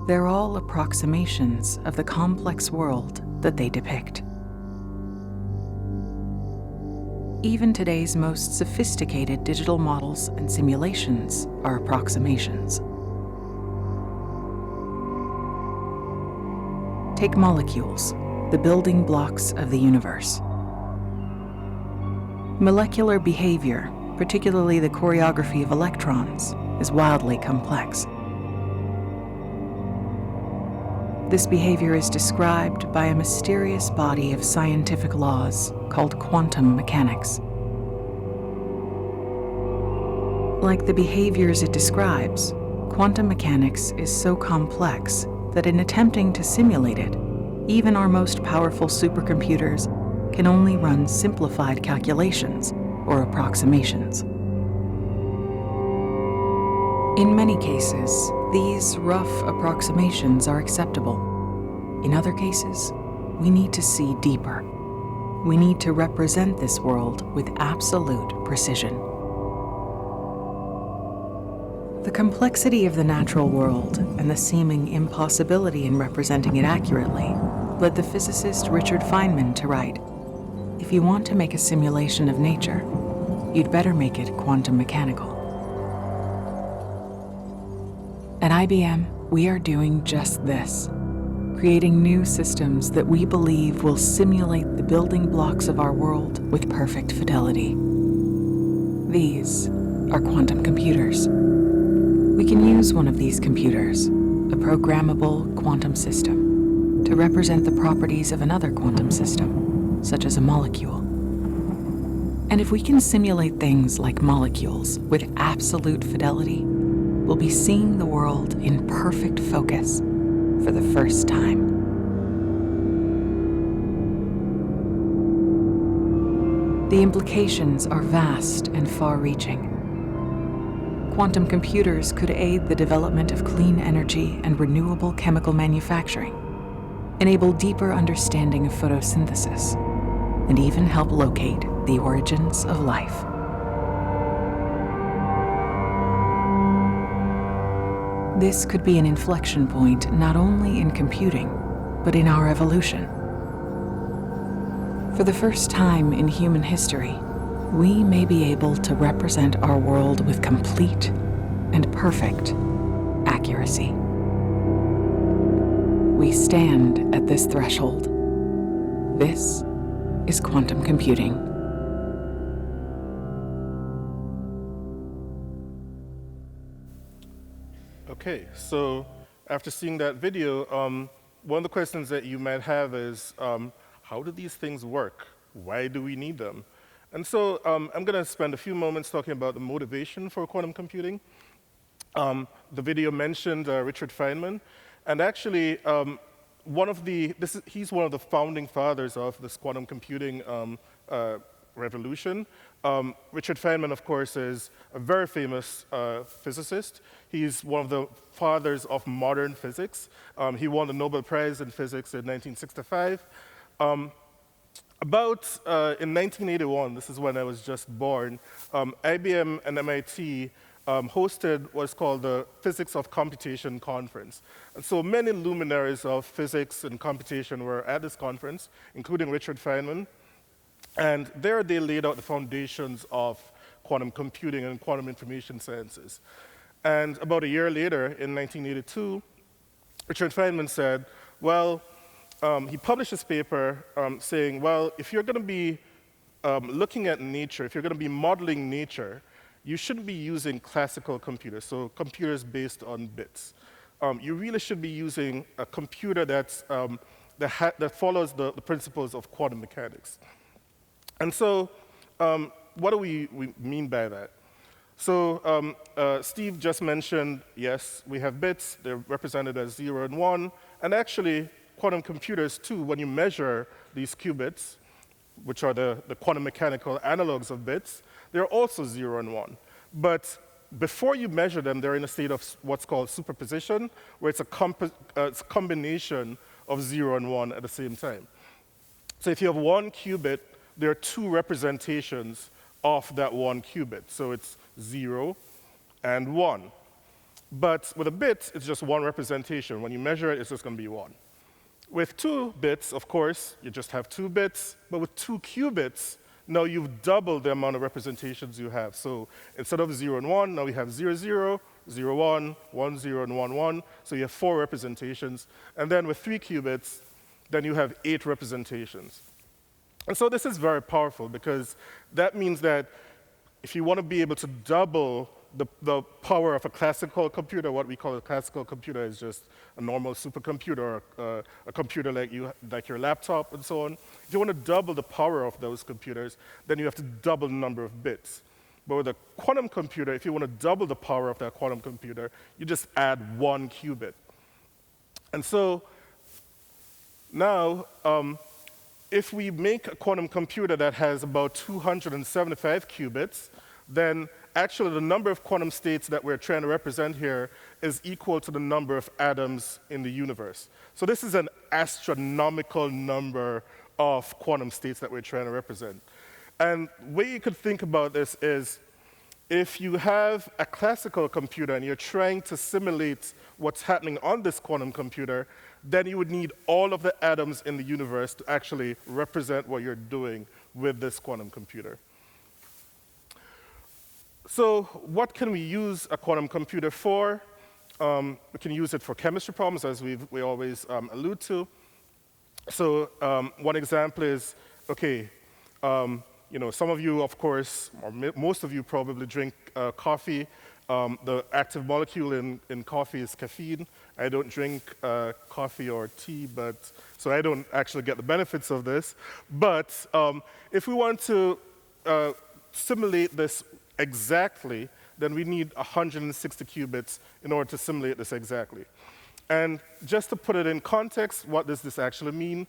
They're all approximations of the complex world that they depict. Even today's most sophisticated digital models and simulations are approximations. Take molecules, the building blocks of the universe. Molecular behavior, particularly the choreography of electrons, is wildly complex. This behavior is described by a mysterious body of scientific laws called quantum mechanics. Like the behaviors it describes, quantum mechanics is so complex that in attempting to simulate it, even our most powerful supercomputers can only run simplified calculations or approximations. In many cases, these rough approximations are acceptable. In other cases, we need to see deeper. We need to represent this world with absolute precision. The complexity of the natural world and the seeming impossibility in representing it accurately led the physicist Richard Feynman to write, "If you want to make a simulation of nature, you'd better make it quantum mechanical." At IBM, we are doing just this, creating new systems that we believe will simulate the building blocks of our world with perfect fidelity. These are quantum computers. We can use one of these computers, a programmable quantum system, to represent the properties of another quantum system, such as a molecule. And if we can simulate things like molecules with absolute fidelity, we'll be seeing the world in perfect focus for the first time. The implications are vast and far-reaching. Quantum computers could aid the development of clean energy and renewable chemical manufacturing, enable deeper understanding of photosynthesis, and even help locate the origins of life. This could be an inflection point not only in computing, but in our evolution. For the first time in human history, we may be able to represent our world with complete and perfect accuracy. We stand at this threshold. This is quantum computing. Okay, so after seeing that video, one of the questions that you might have is, how do these things work? Why do we need them? And so I'm going to spend a few moments talking about the motivation for quantum computing. The video mentioned Richard Feynman, and actually he's one of the founding fathers of this quantum computing revolution. Richard Feynman, of course, is a very famous physicist. He's one of the fathers of modern physics. He won the Nobel Prize in Physics in 1965. In 1981, this is when I was just born, IBM and MIT hosted what's called the Physics of Computation Conference. And so many luminaries of physics and computation were at this conference, including Richard Feynman. And there they laid out the foundations of quantum computing and quantum information sciences. And about a year later, in 1982, Richard Feynman said, well, he published this paper saying, well, if you're going to be looking at nature, if you're going to be modeling nature, you shouldn't be using classical computers, so computers based on bits. You really should be using a computer that follows the principles of quantum mechanics. And so what do we mean by that? So Steve just mentioned, yes, we have bits. They're represented as 0 and 1. And actually, quantum computers, too, when you measure these qubits, which are the quantum mechanical analogs of bits, they're also 0 and 1. But before you measure them, they're in a state of what's called superposition, where it's a combination of 0 and 1 at the same time. So if you have one qubit, there are two representations of that one qubit. So it's 0 and 1. But with a bit, it's just one representation. When you measure it, it's just going to be 1. With 2 bits, of course, you just have 2 bits. But with 2 qubits, now you've doubled the amount of representations you have. So instead of 0 and 1, now we have 0, 0, 0, 1, 1, 0, and 1, 1. So you have 4 representations. And then with 3 qubits, then you have 8 representations. And so this is very powerful because that means that if you want to be able to double the power of a classical computer, what we call a classical computer is just a normal supercomputer, or a computer like your laptop and so on. If you want to double the power of those computers, then you have to double the number of bits. But with a quantum computer, if you want to double the power of that quantum computer, you just add 1 qubit. And so now, if we make a quantum computer that has about 275 qubits, then actually the number of quantum states that we're trying to represent here is equal to the number of atoms in the universe. So this is an astronomical number of quantum states that we're trying to represent. And the way you could think about this is, if you have a classical computer and you're trying to simulate what's happening on this quantum computer, then you would need all of the atoms in the universe to actually represent what you're doing with this quantum computer. So what can we use a quantum computer for? We can use it for chemistry problems, as we always allude to. So one example is, okay, some of you, of course, or most of you probably drink coffee. The active molecule in coffee is caffeine. I don't drink coffee or tea, so I don't actually get the benefits of this. But if we want to simulate this exactly, then we need 160 qubits in order to simulate this exactly. And just to put it in context, what does this actually mean?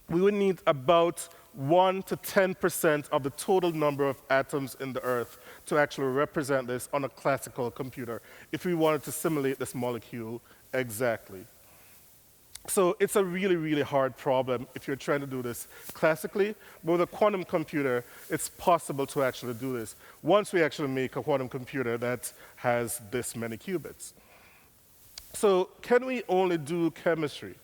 We would need about 1 to 10% of the total number of atoms in the Earth to actually represent this on a classical computer if we wanted to simulate this molecule exactly. So it's a really, really hard problem if you're trying to do this classically. But with a quantum computer, it's possible to actually do this once we actually make a quantum computer that has this many qubits. So can we only do chemistry?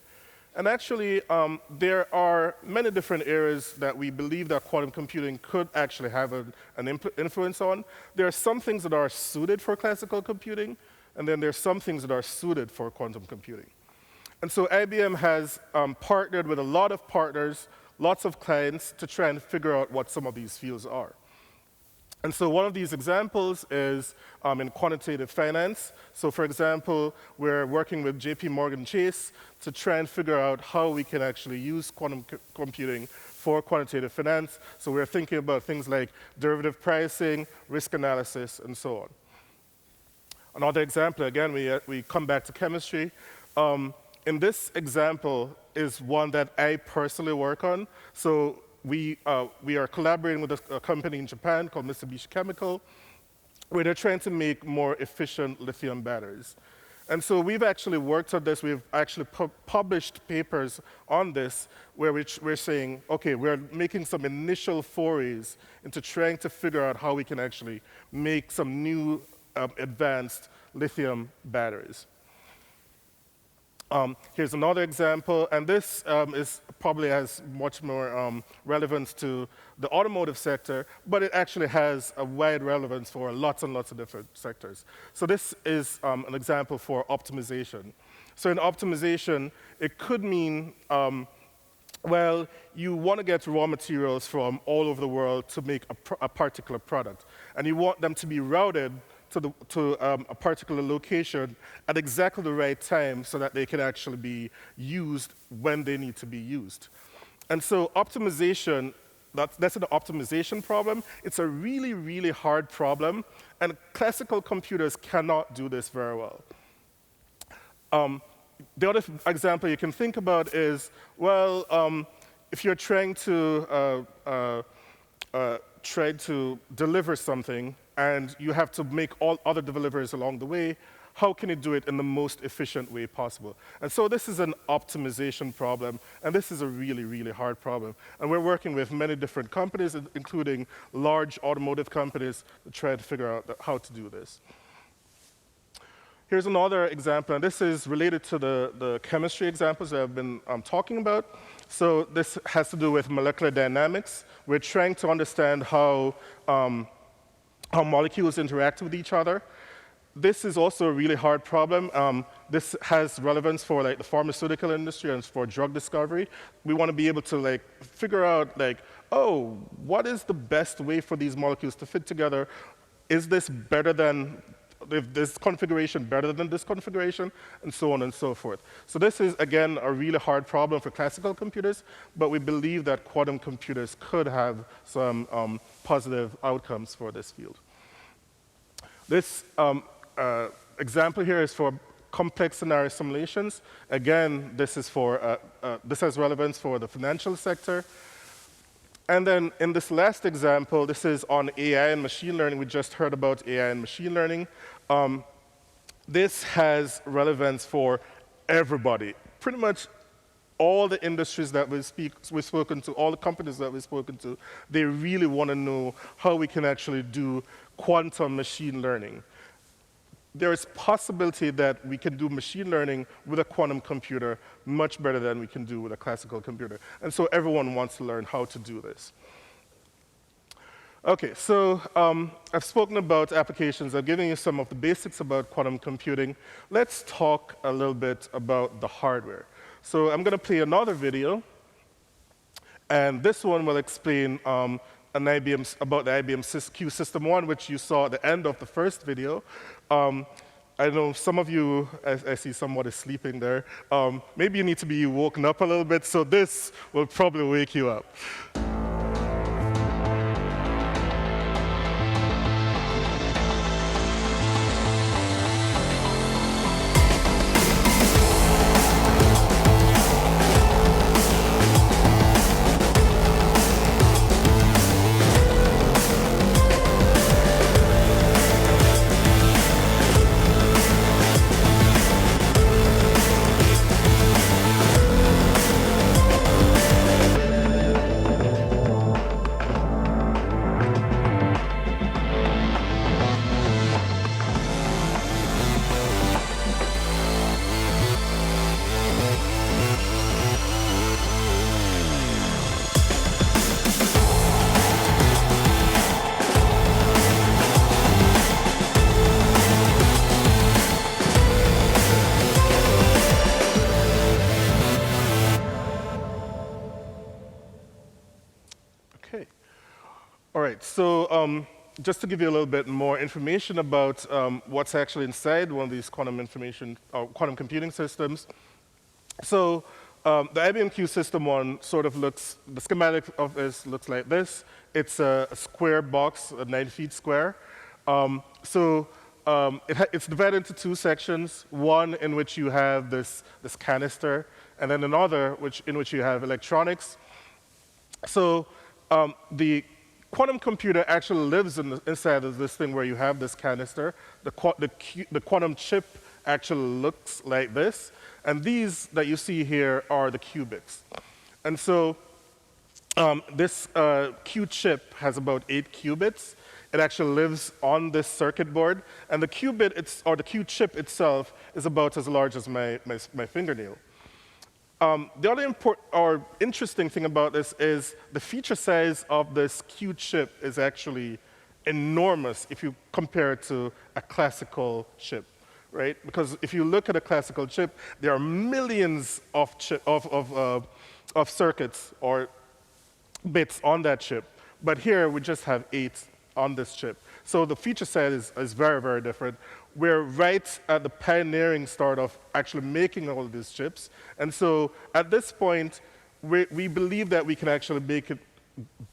And actually, there are many different areas that we believe that quantum computing could actually have an influence on. There are some things that are suited for classical computing, and then there are some things that are suited for quantum computing. And so IBM has partnered with a lot of partners, lots of clients, to try and figure out what some of these fields are. And so one of these examples is in quantitative finance. So for example, we're working with JP Morgan Chase to try and figure out how we can actually use quantum computing for quantitative finance. So we're thinking about things like derivative pricing, risk analysis, and so on. Another example, again, we come back to chemistry. In this example is one that I personally work on. So we are collaborating with a company in Japan called Mitsubishi Chemical, where they're trying to make more efficient lithium batteries. And so we've actually worked on this. We've actually published papers on this where we're saying, okay, we're making some initial forays into trying to figure out how we can actually make some new advanced lithium batteries. Here's another example, and this probably has much more relevance to the automotive sector, but it actually has a wide relevance for lots and lots of different sectors. So this is an example for optimization. So in optimization, it could mean, well, you want to get raw materials from all over the world to make a particular product, and you want them to be routed to a particular location at exactly the right time so that they can actually be used when they need to be used. And so optimization, that's an optimization problem. It's a really, really hard problem, and classical computers cannot do this very well. The other example you can think about is, well, if you're trying to deliver something, and you have to make all other deliveries along the way, how can you do it in the most efficient way possible? And so this is an optimization problem, and this is a really, really hard problem. And we're working with many different companies, including large automotive companies, to try to figure out how to do this. Here's another example, and this is related to the chemistry examples that I've been talking about. So this has to do with molecular dynamics. We're trying to understand how molecules interact with each other. This is also a really hard problem. This has relevance for the pharmaceutical industry and for drug discovery. We want to be able to figure out oh, what is the best way for these molecules to fit together? Is this better than this configuration better than this configuration, and so on and so forth. So this is, again, a really hard problem for classical computers, but we believe that quantum computers could have some positive outcomes for this field. This example here is for complex scenario simulations. Again, this has relevance for the financial sector. And then in this last example, this is on AI and machine learning. We just heard about AI and machine learning. This has relevance for everybody. Pretty much all the industries that we've spoken to, all the companies that we've spoken to, they really want to know how we can actually do quantum machine learning. There is possibility that we can do machine learning with a quantum computer much better than we can do with a classical computer. And so everyone wants to learn how to do this. Okay, so I've spoken about applications. I've given you some of the basics about quantum computing. Let's talk a little bit about the hardware. So I'm going to play another video. And this one will explain about the IBM Q System 1, which you saw at the end of the first video. I know some of you, I see somebody sleeping there. Maybe you need to be woken up a little bit, so this will probably wake you up. Okay. All right, so just to give you a little bit more information about what's actually inside one of these quantum computing systems. So the IBM Q System 1 sort of looks, the schematic of this looks like this. It's a square box, 9 feet square. It's divided into two sections, one in which you have this canister, and then another in which you have electronics. So the quantum computer actually lives inside of this thing where you have this canister. The quantum chip actually looks like this. And these that you see here are the qubits. And so this Q chip has about 8 qubits. It actually lives on this circuit board. And the qubit, or the Q chip itself, is about as large as my fingernail. The other interesting thing about this is the feature size of this Q chip is actually enormous if you compare it to a classical chip, right? Because if you look at a classical chip, there are millions of circuits or bits on that chip. But here, we just have 8 on this chip. So the feature set is very, very different. We're right at the pioneering start of actually making all of these chips. And so at this point, we believe that we can actually make it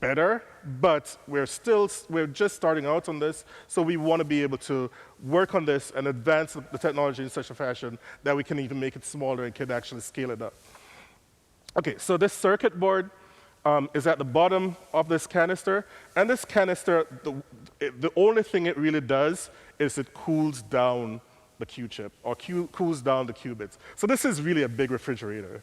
better, but we're just starting out on this. So we want to be able to work on this and advance the technology in such a fashion that we can even make it smaller and can actually scale it up. Okay, so this circuit board is at the bottom of this canister. And this canister, the only thing it really does is it cools down the Q chip, or cools down the qubits. So this is really a big refrigerator.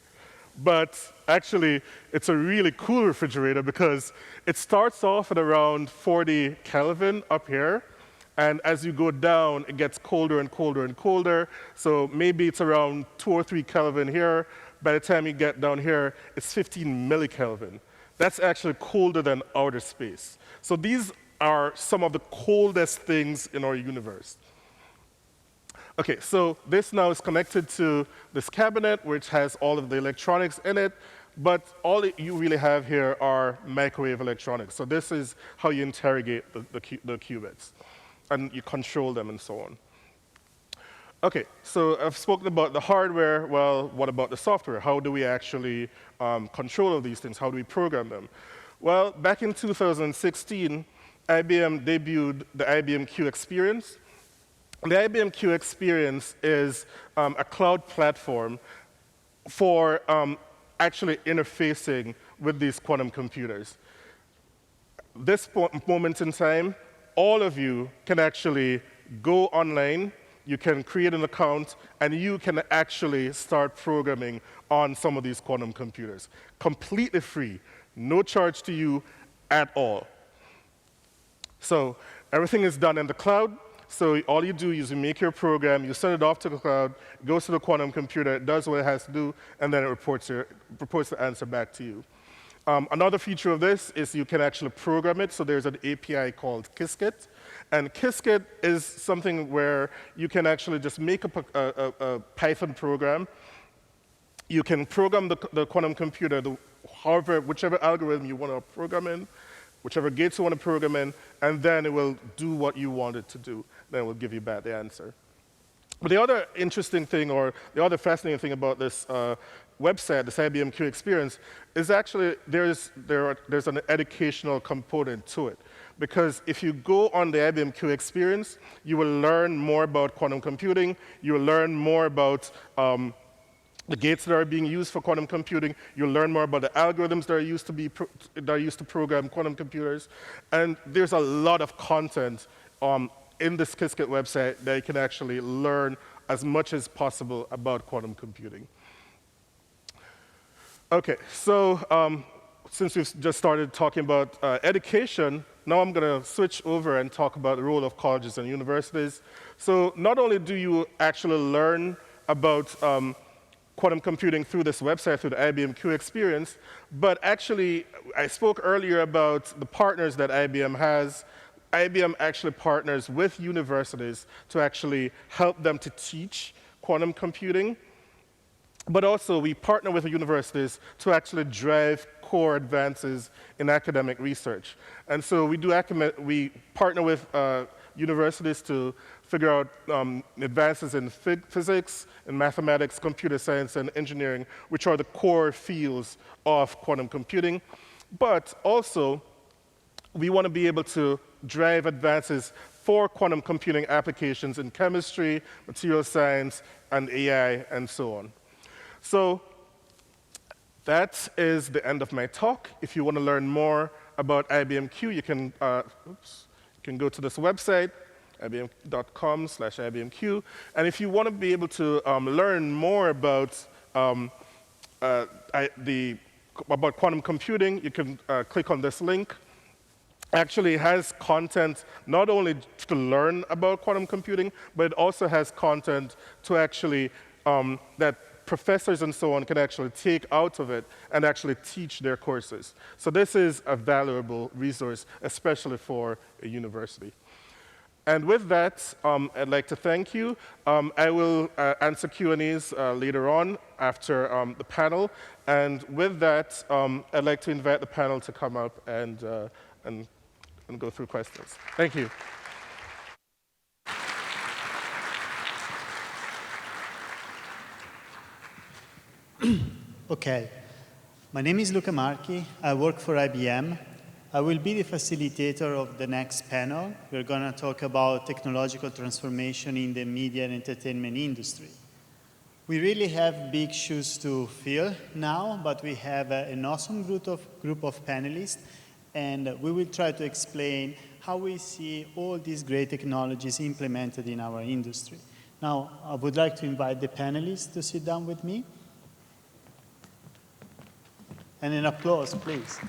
But actually, it's a really cool refrigerator because it starts off at around 40 Kelvin up here. And as you go down, it gets colder and colder and colder. So maybe it's around 2 or 3 Kelvin here. By the time you get down here, it's 15 millikelvin. That's actually colder than outer space. So these are some of the coldest things in our universe. Okay, so this now is connected to this cabinet, which has all of the electronics in it. But all you really have here are microwave electronics. So this is how you interrogate the qubits. And you control them and so on. Okay, so I've spoken about the hardware. Well, what about the software? How do we actually control all these things? How do we program them? Well, back in 2016, IBM debuted the IBM Q Experience. The IBM Q Experience is a cloud platform for actually interfacing with these quantum computers. This moment in time, all of you can actually go online, you can create an account, and you can actually start programming on some of these quantum computers. Completely free, no charge to you at all. So everything is done in the cloud. So all you do is you make your program, you send it off to the cloud, it goes to the quantum computer, it does what it has to do, and then it reports the answer back to you. Another feature of this is you can actually program it. So there's an API called Qiskit. And Qiskit is something where you can actually just make up a Python program. You can program the quantum computer, whichever algorithm you want to program in, whichever gates you want to program in, and then it will do what you want it to do. Then it will give you back the answer. But the other interesting thing, or the other fascinating thing about this website, this IBM Q Experience, is actually there's an educational component to it. Because if you go on the IBM Q Experience, you will learn more about quantum computing, you will learn more about the gates that are being used for quantum computing, you'll learn more about the algorithms that are used to program quantum computers, and there's a lot of content in this Qiskit website that you can actually learn as much as possible about quantum computing. Okay, so since we've just started talking about education, now I'm going to switch over and talk about the role of colleges and universities. So not only do you actually learn about quantum computing through this website, through the IBM Q Experience, but actually, I spoke earlier about the partners that IBM has. IBM actually partners with universities to actually help them to teach quantum computing. But also, we partner with the universities to actually drive core advances in academic research. And so we partner with universities to figure out advances in physics, in mathematics, computer science, and engineering, which are the core fields of quantum computing. But also, we want to be able to drive advances for quantum computing applications in chemistry, material science, and AI, and so on. So that is the end of my talk. If you want to learn more about IBM Q, you can go to this website, ibm.com/IBMQ. And if you want to be able to learn more about quantum computing, you can click on this link. Actually, it has content not only to learn about quantum computing, but it also has content to actually that professors and so on can actually take out of it and actually teach their courses. So this is a valuable resource, especially for a university. And with that, I'd like to thank you. I will answer Q&As later on after the panel. And with that, I'd like to invite the panel to come up and go through questions. Thank you. Okay. My name is Luca Marchi. I work for IBM. I will be the facilitator of the next panel. We're going to talk about technological transformation in the media and entertainment industry. We really have big shoes to fill now, but we have an awesome group of panelists, and we will try to explain how we see all these great technologies implemented in our industry. Now, I would like to invite the panelists to sit down with me. And an applause, please.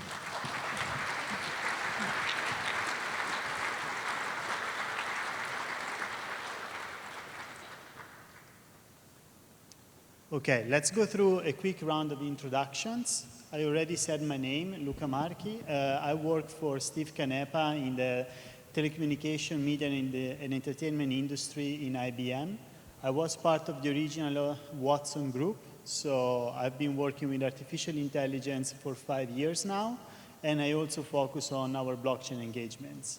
Okay, let's go through a quick round of introductions. I already said my name, Luca Marchi. I work for Steve Canepa in the telecommunication, media, and entertainment industry in IBM. I was part of the original Watson group. So I've been working with artificial intelligence for 5 years now, and I also focus on our blockchain engagements.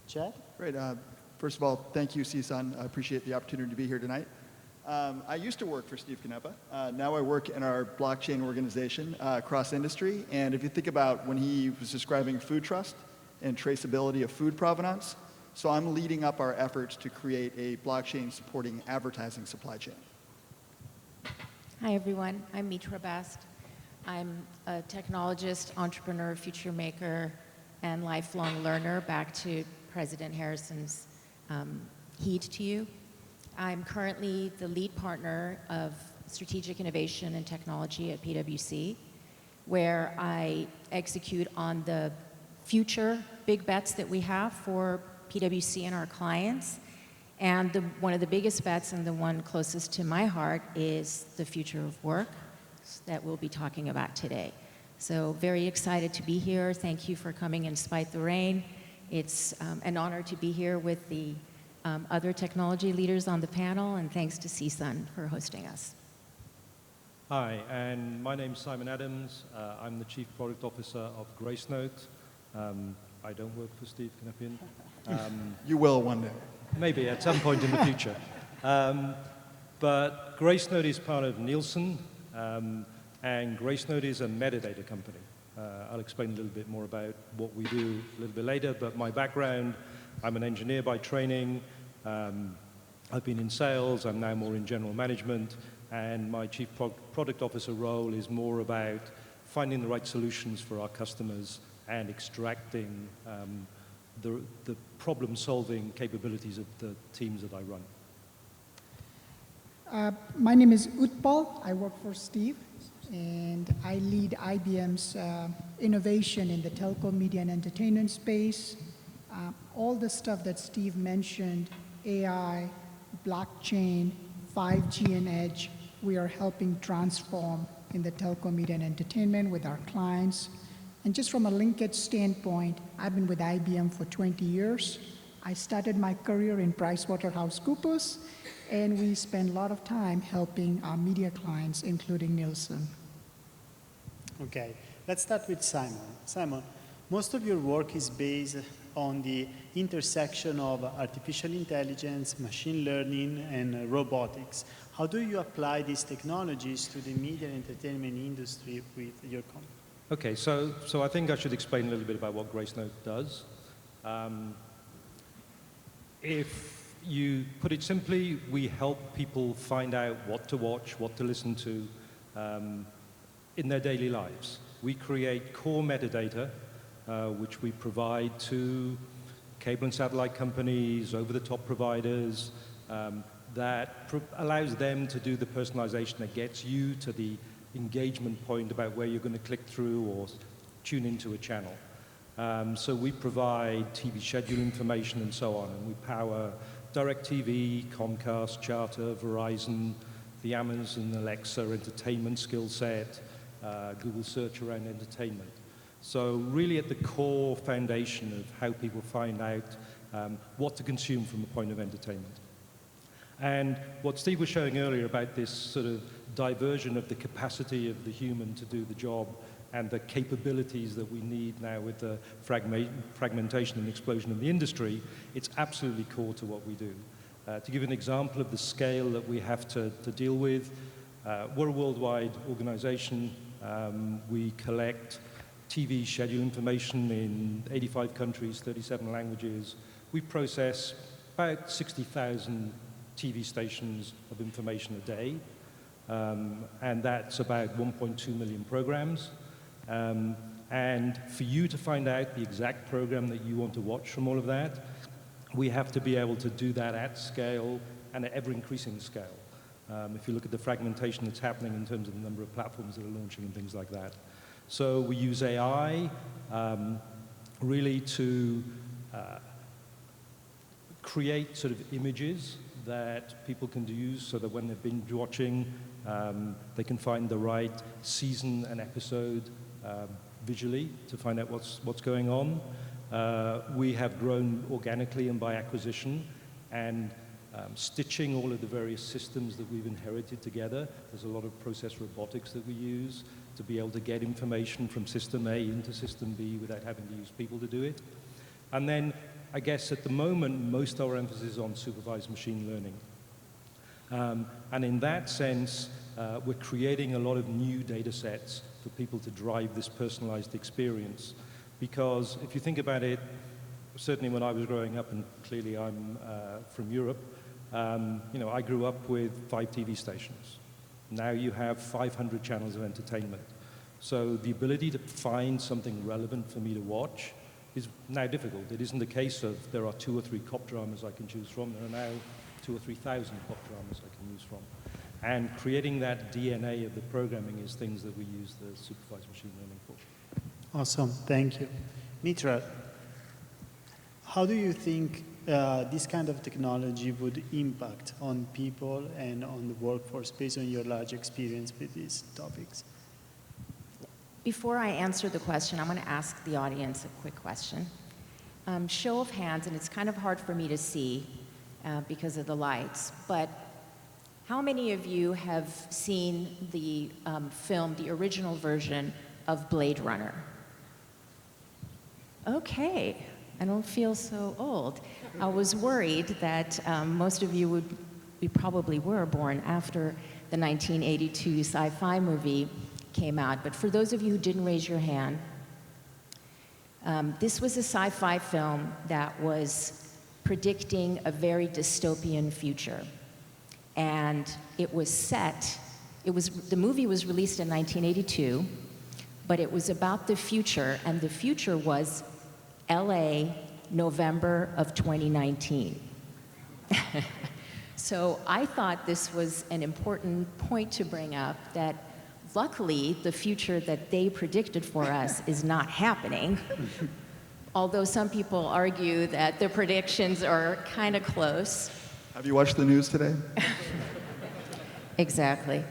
Chad? Great. First of all, thank you, CSUN. I appreciate the opportunity to be here tonight. I used to work for Steve Canepa. Now I work in our blockchain organization across industry. And if you think about when he was describing food trust and traceability of food provenance, So I'm leading up our efforts to create a blockchain supporting advertising supply chain. Hi, everyone. I'm Mitra Best. I'm a technologist, entrepreneur, future maker, and lifelong learner, back to President Harrison's heed to you. I'm currently the lead partner of strategic innovation and technology at PwC, where I execute on the future big bets that we have for PwC and our clients. And one of the biggest bets, and the one closest to my heart, is the future of work that we'll be talking about today. So very excited to be here. Thank you for coming in spite the rain. It's an honor to be here with the other technology leaders on the panel, and thanks to CSUN for hosting us. Hi, and my name's Simon Adams. I'm the Chief Product Officer of Gracenote. I don't work for Steve Knapian. You will one day. Maybe at some point in the future. But Gracenote is part of Nielsen, and Gracenote is a metadata company. I'll explain a little bit more about what we do a little bit later, but my background, I'm an engineer by training. I've been in sales, I'm now more in general management, and my Chief Product Officer role is more about finding the right solutions for our customers and extracting the problem-solving capabilities of the teams that I run. My name is Utpal. I work for Steve, and I lead IBM's innovation in the telco, media, and entertainment space. All the stuff that Steve mentioned, AI, blockchain, 5G, and edge, we are helping transform in the telco, media, and entertainment with our clients. And just from a linkage standpoint, I've been with IBM for 20 years. I started my career in PricewaterhouseCoopers, and we spend a lot of time helping our media clients, including Nielsen. Okay, let's start with Simon. Simon, most of your work is based on the intersection of artificial intelligence, machine learning, and robotics. How do you apply these technologies to the media and entertainment industry with your company? Okay, so I think I should explain a little bit about what Gracenote does. If you put it simply, we help people find out what to watch, what to listen to in their daily lives. We create core metadata, which we provide to cable and satellite companies, over-the-top providers, that allows them to do the personalization that gets you to the engagement point about where you're going to click through or tune into a channel. So we provide TV schedule information and so on, and we power DirecTV, Comcast, Charter, Verizon, the Amazon Alexa entertainment skill set, Google search around entertainment. So really at the core foundation of how people find out what to consume from the point of entertainment. And what Steve was showing earlier about this sort of diversion of the capacity of the human to do the job and the capabilities that we need now with the fragmentation and explosion of the industry, it's absolutely core to what we do. To give an example of the scale that we have to deal with, we're a worldwide organization. We collect TV schedule information in 85 countries, 37 languages. We process about 60,000 TV stations of information a day, and that's about 1.2 million programs. And for you to find out the exact program that you want to watch from all of that, we have to be able to do that at scale and at ever-increasing scale. If you look at the fragmentation that's happening in terms of the number of platforms that are launching and things like that. So we use AI really to create sort of images that people can use so that when they've been watching, they can find the right season and episode visually to find out what's going on. We have grown organically and by acquisition, and stitching all of the various systems that we've inherited together. There's a lot of process robotics that we use to be able to get information from system A into system B without having to use people to do it. And then, I guess at the moment, most of our emphasis is on supervised machine learning. And in that sense, we're creating a lot of new data sets for people to drive this personalized experience. Because if you think about it, certainly when I was growing up, and clearly I'm from Europe, I grew up with 5 TV stations. Now you have 500 channels of entertainment. So the ability to find something relevant for me to watch is now difficult. It isn't the case of there are 2 or 3 cop dramas I can choose from. There are now 2,000 or 3,000 cop dramas I can use from. And creating that DNA of the programming is things that we use the supervised machine learning for. Awesome, thank you. Mitra, how do you think this kind of technology would impact on people and on the workforce based on your large experience with these topics? Before I answer the question, I'm going to ask the audience a quick question. Show of hands, and it's kind of hard for me to see because of the lights, but how many of you have seen the film, the original version of Blade Runner? Okay, I don't feel so old. I was worried that most of you probably were born after the 1982 sci-fi movie came out. But for those of you who didn't raise your hand, this was a sci-fi film that was predicting a very dystopian future. And it was set, the movie was released in 1982, but it was about the future, and the future was LA, November of 2019. So I thought this was an important point to bring up, that luckily the future that they predicted for us is not happening. Although some people argue that the predictions are kind of close. Have you watched the news today? Exactly.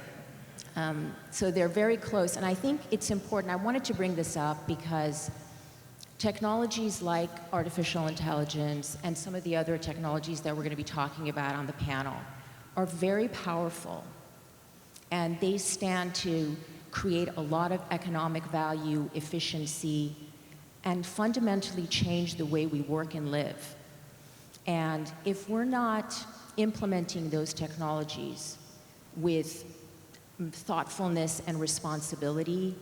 So they're very close, and I think it's important. I wanted to bring this up because technologies like artificial intelligence and some of the other technologies that we're going to be talking about on the panel are very powerful, and they stand to create a lot of economic value, efficiency, and fundamentally change the way we work and live. And if we're not implementing those technologies with thoughtfulness and responsibility,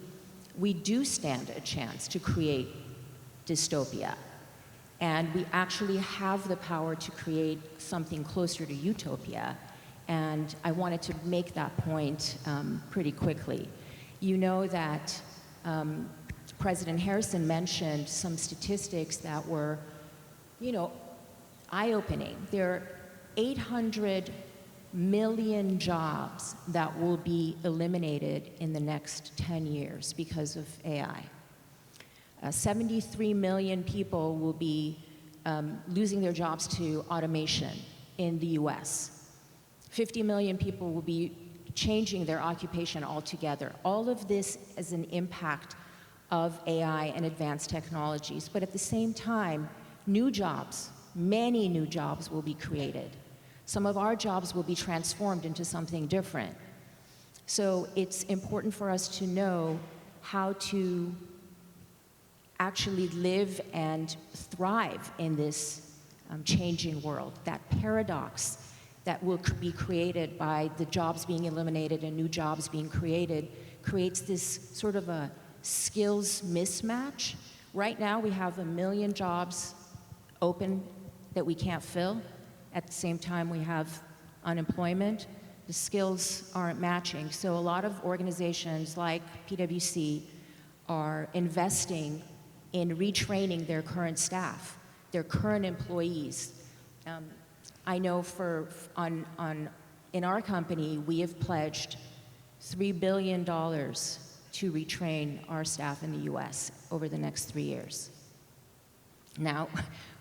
we do stand a chance to create dystopia. And we actually have the power to create something closer to utopia. And I wanted to make that point pretty quickly. You know that President Harrison mentioned some statistics that were, eye-opening. There are 800 million jobs that will be eliminated in the next 10 years because of AI. 73 million people will be losing their jobs to automation in the US. 50 million people will be changing their occupation altogether. All of this is an impact of AI and advanced technologies. But at the same time, new jobs, many new jobs will be created. Some of our jobs will be transformed into something different. So it's important for us to know how to actually live and thrive in this changing world. That paradox that will be created by the jobs being eliminated and new jobs being created creates this sort of a skills mismatch. Right now we have 1 million jobs open that we can't fill. At the same time we have unemployment. The skills aren't matching. So a lot of organizations like PwC are investing in retraining their current staff, their current employees. I know in our company, we have pledged $3 billion to retrain our staff in the US over the next 3 years. Now,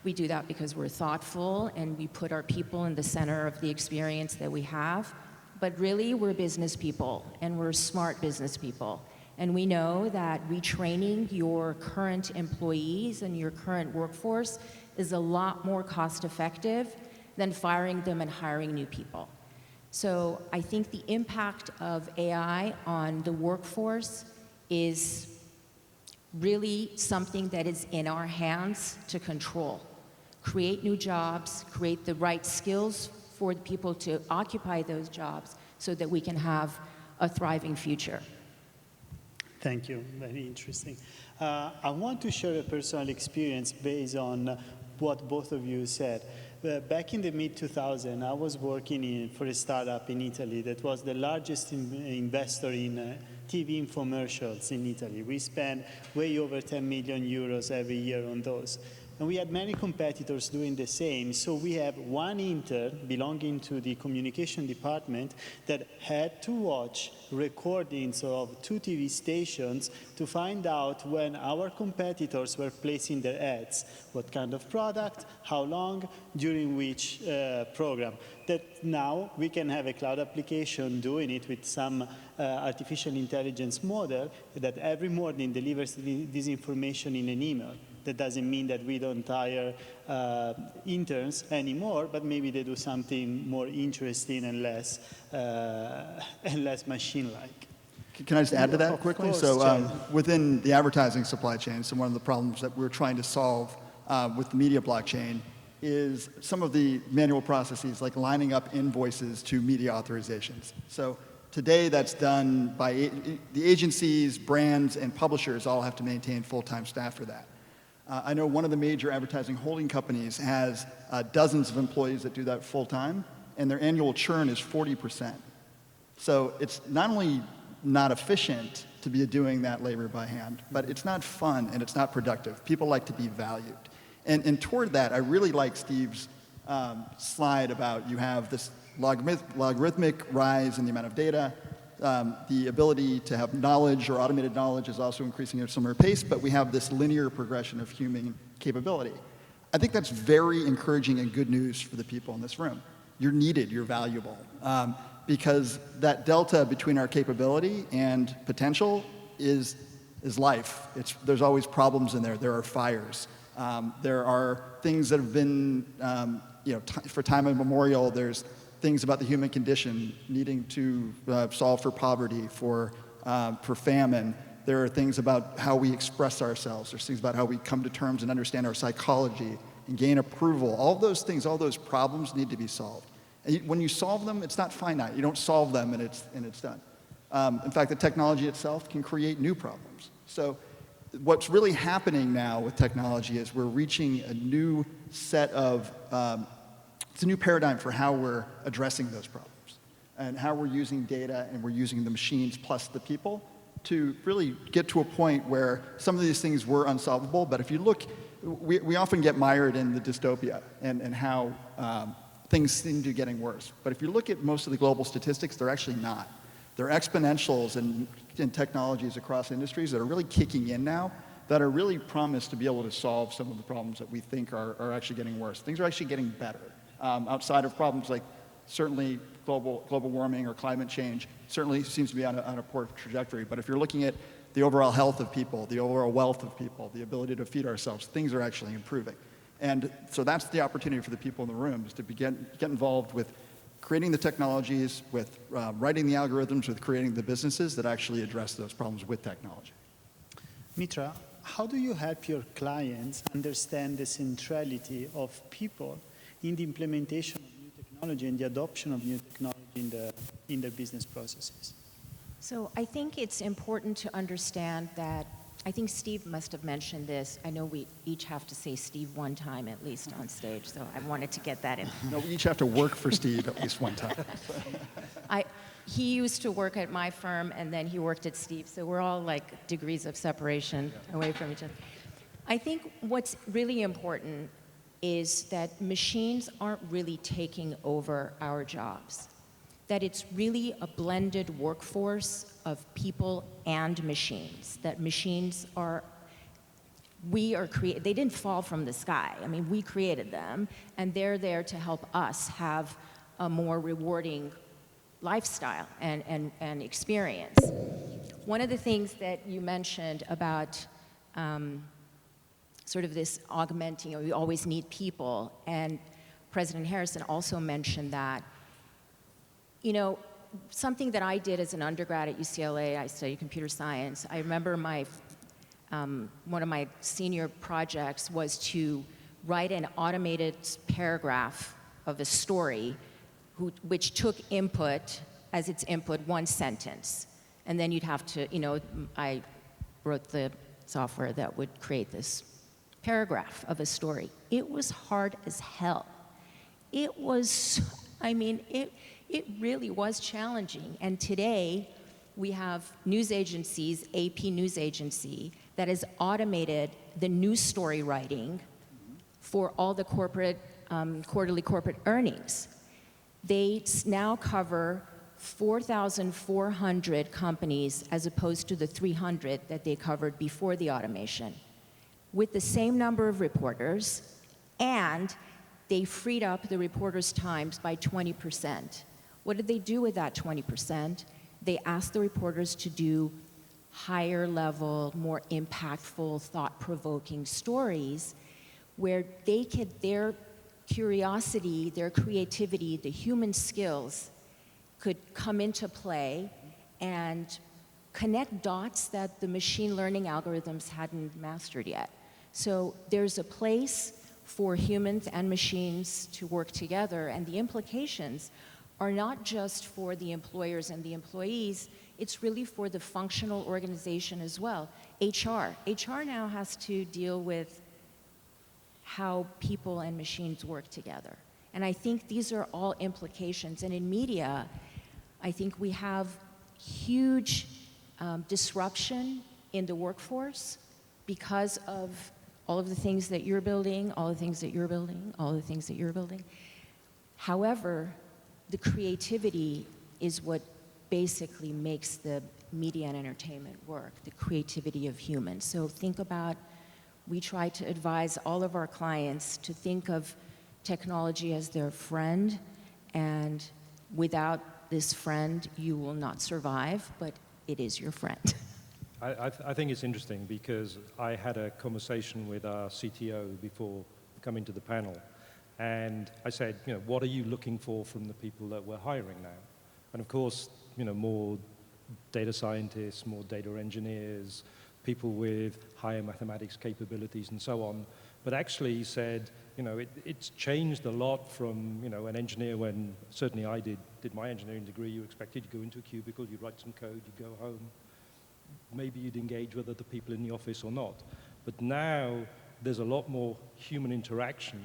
we do that because we're thoughtful and we put our people in the center of the experience that we have, but really we're business people and we're smart business people. And we know that retraining your current employees and your current workforce is a lot more cost-effective than firing them and hiring new people. So I think the impact of AI on the workforce is really something that is in our hands to control. Create new jobs, create the right skills for people to occupy those jobs so that we can have a thriving future. Thank you, very interesting. I want to share a personal experience based on what both of you said. Back in the mid-2000s, I was working for a startup in Italy that was the largest investor in TV infomercials in Italy. We spent way over 10 million euros every year on those. And we had many competitors doing the same. So we have one intern belonging to the communication department that had to watch recordings of 2 TV stations to find out when our competitors were placing their ads, what kind of product, how long, during which program. That now we can have a cloud application doing it with some artificial intelligence model that every morning delivers this information in an email. That doesn't mean that we don't hire interns anymore, but maybe they do something more interesting and less machine-like. Can I just add to that quickly? Course, So within the advertising supply chain, so one of the problems that we're trying to solve with the media blockchain is some of the manual processes, like lining up invoices to media authorizations. So today that's done by the agencies, brands, and publishers all have to maintain full-time staff for that. I know one of the major advertising holding companies has dozens of employees that do that full-time, and their annual churn is 40%. So it's not only not efficient to be doing that labor by hand, but it's not fun and it's not productive. People like to be valued. And toward that, I really like Steve's slide about you have this logarithmic rise in the amount of data. The ability to have knowledge or automated knowledge is also increasing at a similar pace, but we have this linear progression of human capability. I think that's very encouraging and good news for the people in this room. You're needed, you're valuable, because that delta between our capability and potential is life. There's always problems in there. There are fires. There are things that have been, for time immemorial, there's things about the human condition needing to solve for poverty, for famine. There are things about how we express ourselves. There's things about how we come to terms and understand our psychology and gain approval. All those things, all those problems need to be solved. And when you solve them, it's not finite. You don't solve them and it's done. In fact, the technology itself can create new problems. So what's really happening now with technology is we're reaching a new set of it's a new paradigm for how we're addressing those problems and how we're using data and we're using the machines plus the people to really get to a point where some of these things were unsolvable. But if you look, we often get mired in the dystopia and how things seem to be getting worse. But if you look at most of the global statistics, they're actually not. They're exponentials in technologies across industries that are really kicking in now that are really promised to be able to solve some of the problems that we think are actually getting worse. Things are actually getting better. Outside of problems like certainly global warming or climate change, certainly seems to be on a poor trajectory. But if you're looking at the overall health of people, the overall wealth of people, the ability to feed ourselves, things are actually improving. And so that's the opportunity for the people in the room, is to get involved with creating the technologies, with writing the algorithms, with creating the businesses that actually address those problems with technology. Mitra, how do you help your clients understand the centrality of people in the implementation of new technology and the adoption of new technology in their business processes? So I think it's important to understand that, I think Steve must have mentioned this. I know we each have to say Steve one time at least on stage, so I wanted to get that in. No, we each have to work for Steve at least one time. He used to work at my firm, and then he worked at Steve, so we're all like degrees of separation away from each other. I think what's really important is that machines aren't really taking over our jobs, that it's really a blended workforce of people and machines, that machines they didn't fall from the sky. I mean, we created them, and they're there to help us have a more rewarding lifestyle and experience. One of the things that you mentioned about sort of this augmenting, we always need people, and President Harrison also mentioned that, something that I did as an undergrad at UCLA, I studied computer science. I remember one of my senior projects was to write an automated paragraph of a story which took input, as its input, one sentence. And then you'd have to, I wrote the software that would create this paragraph of a story. It was hard as hell. It was, I mean, it really was challenging. And today, we have news agencies, AP News Agency, that has automated the news story writing for all the corporate, quarterly corporate earnings. They now cover 4,400 companies as opposed to the 300 that they covered before the automation, with the same number of reporters, and they freed up the reporters' times by 20%. What did they do with that 20%? They asked the reporters to do higher level, more impactful, thought-provoking stories where their curiosity, their creativity, the human skills could come into play and connect dots that the machine learning algorithms hadn't mastered yet. So there's a place for humans and machines to work together, and the implications are not just for the employers and the employees, it's really for the functional organization as well. HR now has to deal with how people and machines work together. And I think these are all implications. And in media, I think we have huge disruption in the workforce because of all of the things that you're building, all the things that you're building, all the things that you're building. However, the creativity is what basically makes the media and entertainment work, the creativity of humans. So think about, we try to advise all of our clients to think of technology as their friend, and without this friend, you will not survive, but it is your friend. I think it's interesting because I had a conversation with our CTO before coming to the panel, and I said, you know, what are you looking for from the people that we're hiring now? And of course, you know, more data scientists, more data engineers, people with higher mathematics capabilities and so on. But actually he said, you know, it's changed a lot from, you know, an engineer when, certainly I did my engineering degree, you expected to go into a cubicle, you'd write some code, you'd go home. Maybe you'd engage with other people in the office or not. But now there's a lot more human interaction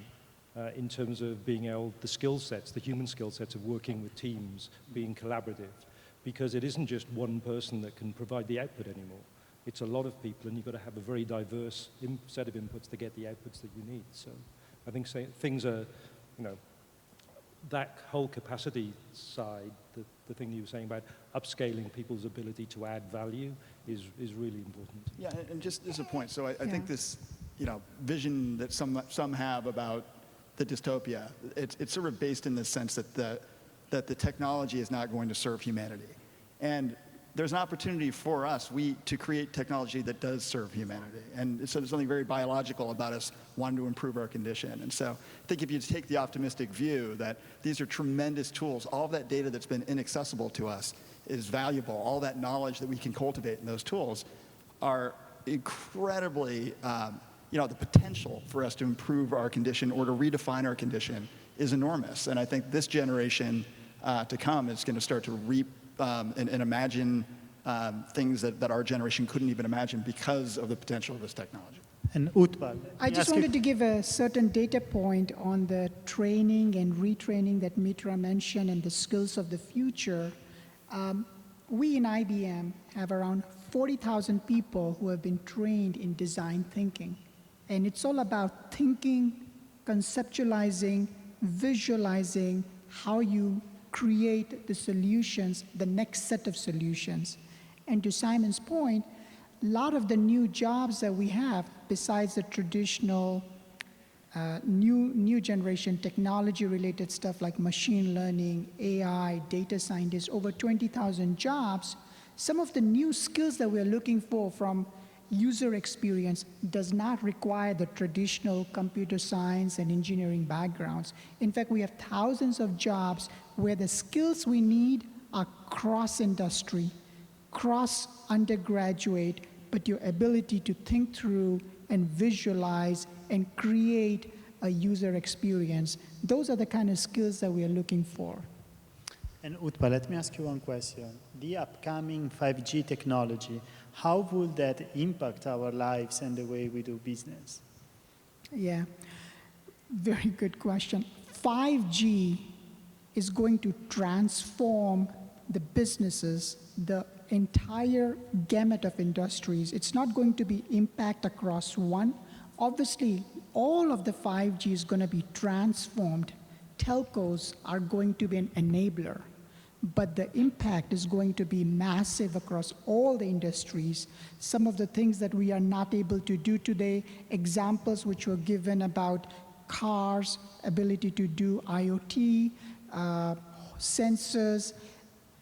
in terms of being able, the skill sets, the human skill sets of working with teams, being collaborative, because it isn't just one person that can provide the output anymore. It's a lot of people, and you've got to have a very diverse set of inputs to get the outputs that you need. So I think things are, you know, that whole capacity side, the thing you were saying about upscaling people's ability to add value is really important. Yeah, and just as a point, so I think this, you know, vision that some have about the dystopia, it's sort of based in the sense that the technology is not going to serve humanity. And there's an opportunity for us, to create technology that does serve humanity. And so there's something very biological about us wanting to improve our condition. And so I think if you take the optimistic view that these are tremendous tools, all of that data that's been inaccessible to us is valuable. All that knowledge that we can cultivate in those tools are incredibly, you know, the potential for us to improve our condition or to redefine our condition is enormous. And I think this generation to come is going to start to reap and imagine things that our generation couldn't even imagine because of the potential of this technology. And Utpal, I just wanted to give a certain data point on the training and retraining that Mitra mentioned and the skills of the future. We in IBM have around 40,000 people who have been trained in design thinking. And it's all about thinking, conceptualizing, visualizing how you create the solutions, the next set of solutions. And to Simon's point, a lot of the new jobs that we have, besides the traditional new generation technology-related stuff like machine learning, AI, data scientists, over 20,000 jobs, some of the new skills that we're looking for from user experience does not require the traditional computer science and engineering backgrounds. In fact, we have thousands of jobs where the skills we need are cross-industry, cross-undergraduate, but your ability to think through and visualize and create a user experience. Those are the kind of skills that we are looking for. And Utpal, let me ask you one question. The upcoming 5G technology, how will that impact our lives and the way we do business? Yeah, very good question. 5G is going to transform the businesses, the entire gamut of industries. It's not going to be impact across one. Obviously, all of the 5G is going to be transformed. Telcos are going to be an enabler, but the impact is going to be massive across all the industries. Some of the things that we are not able to do today, examples which were given about cars, ability to do IoT, sensors.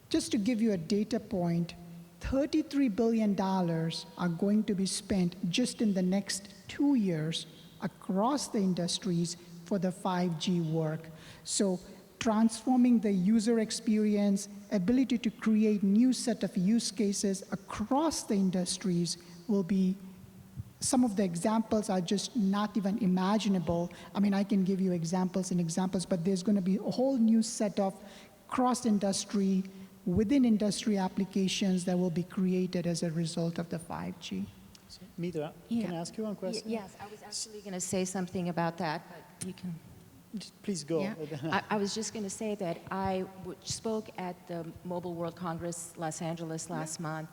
Just to give you a data point, $33 billion are going to be spent just in the next 2 years across the industries for the 5G work. So transforming the user experience, ability to create new set of use cases across the industries will be, some of the examples are just not even imaginable. I mean, I can give you examples and examples, but there's going to be a whole new set of cross-industry, within industry applications that will be created as a result of the 5G. Mitra, can I ask you one question? Yes, I was actually going to say something about that, but you can. Just please go. Yeah. I was just going to say that I spoke at the Mobile World Congress Los Angeles last month,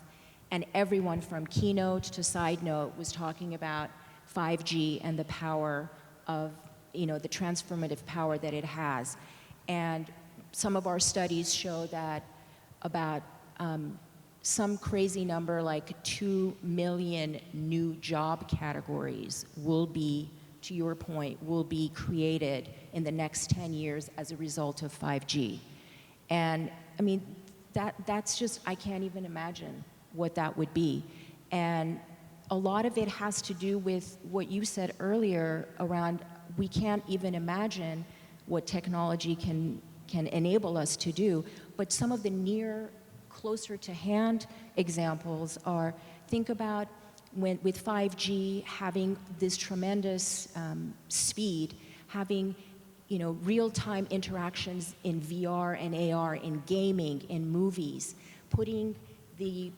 and everyone from keynote to side note was talking about 5G and the power of, the transformative power that it has. And some of our studies show that about some crazy number like 2 million new job categories will be, to your point, will be created in the next 10 years as a result of 5G. And I mean, that's just, I can't even imagine what that would be. And a lot of it has to do with what you said earlier around, we can't even imagine what technology can enable us to do. But some of the near, closer to hand examples are, think about with 5G having this tremendous speed, having real-time interactions in VR and AR, in gaming, in movies, putting the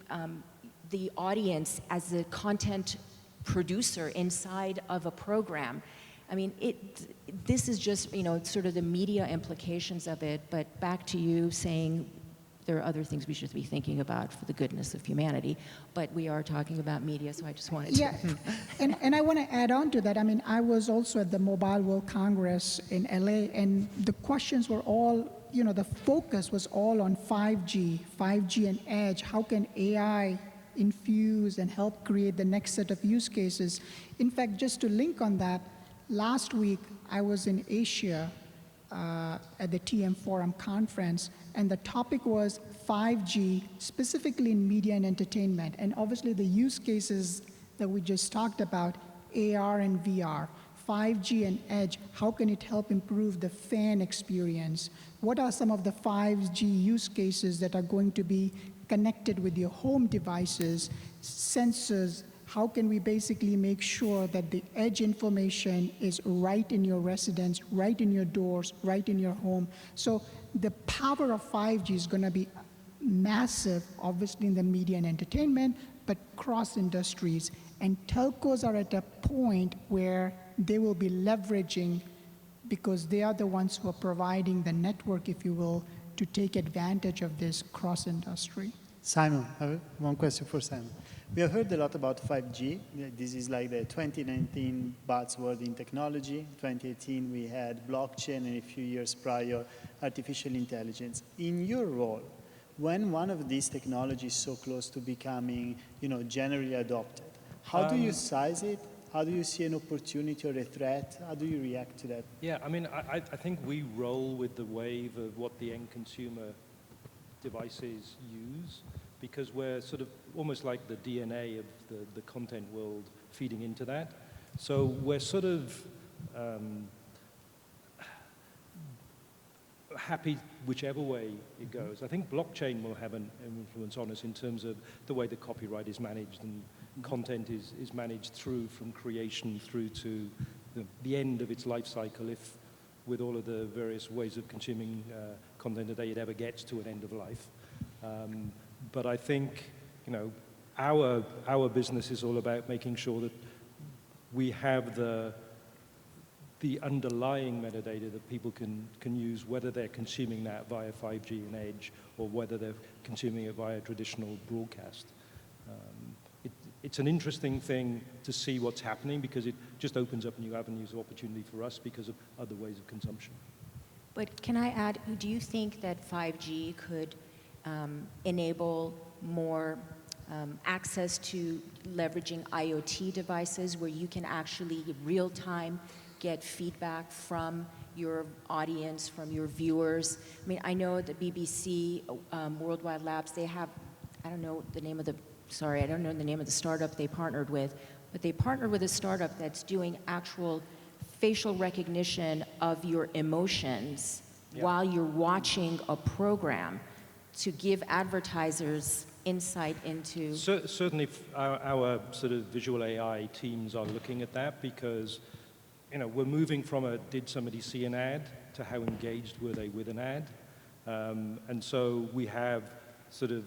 audience as the content producer inside of a program. I mean, this is just, sort of the media implications of it, but back to you saying there are other things we should be thinking about for the goodness of humanity, but we are talking about media, so I just wanted to. Yeah, and I want to add on to that. I mean, I was also at the Mobile World Congress in LA, and the questions were all, the focus was all on 5G and edge. How can AI infuse and help create the next set of use cases? In fact, just to link on that, last week I was in Asia at the TM Forum conference, and the topic was 5G, specifically in media and entertainment. And obviously the use cases that we just talked about, AR and VR, 5G and edge, how can it help improve the fan experience? What are some of the 5G use cases that are going to be connected with your home devices, sensors? How can we basically make sure that the edge information is right in your residence, right in your doors, right in your home? So the power of 5G is going to be massive, obviously in the media and entertainment, but cross industries. And telcos are at a point where they will be leveraging, because they are the ones who are providing the network, if you will, to take advantage of this cross industry. Simon, I have one question for Simon. We have heard a lot about 5G. This is like the 2019 buzzword in technology. 2018, we had blockchain, and a few years prior, artificial intelligence. In your role, when one of these technologies is so close to becoming, generally adopted, how do you size it? How do you see an opportunity or a threat? How do you react to that? Yeah, I mean, I think we roll with the wave of what the end consumer devices use, because we're sort of almost like the DNA of the content world feeding into that. So we're sort of happy whichever way it goes. I think blockchain will have an influence on us in terms of the way the copyright is managed and content is managed from creation through to the end of its life cycle, if with all of the various ways of consuming content today it ever gets to an end of life. But I think, our business is all about making sure that we have the the underlying metadata that people can use, whether they're consuming that via 5G and Edge or whether they're consuming it via traditional broadcast. It's an interesting thing to see what's happening because it just opens up new avenues of opportunity for us because of other ways of consumption. But can I add, do you think that 5G could enable more access to leveraging IoT devices where you can actually real-time get feedback from your audience, from your viewers? I mean, I know the BBC Worldwide Labs, they have, I don't know the name of the startup they partnered with, but they partnered with a startup that's doing actual facial recognition of your emotions while you're watching a program to give advertisers insight into... Certainly our sort of visual AI teams are looking at that because, you know, we're moving from a did somebody see an ad to how engaged were they with an ad. And so we have sort of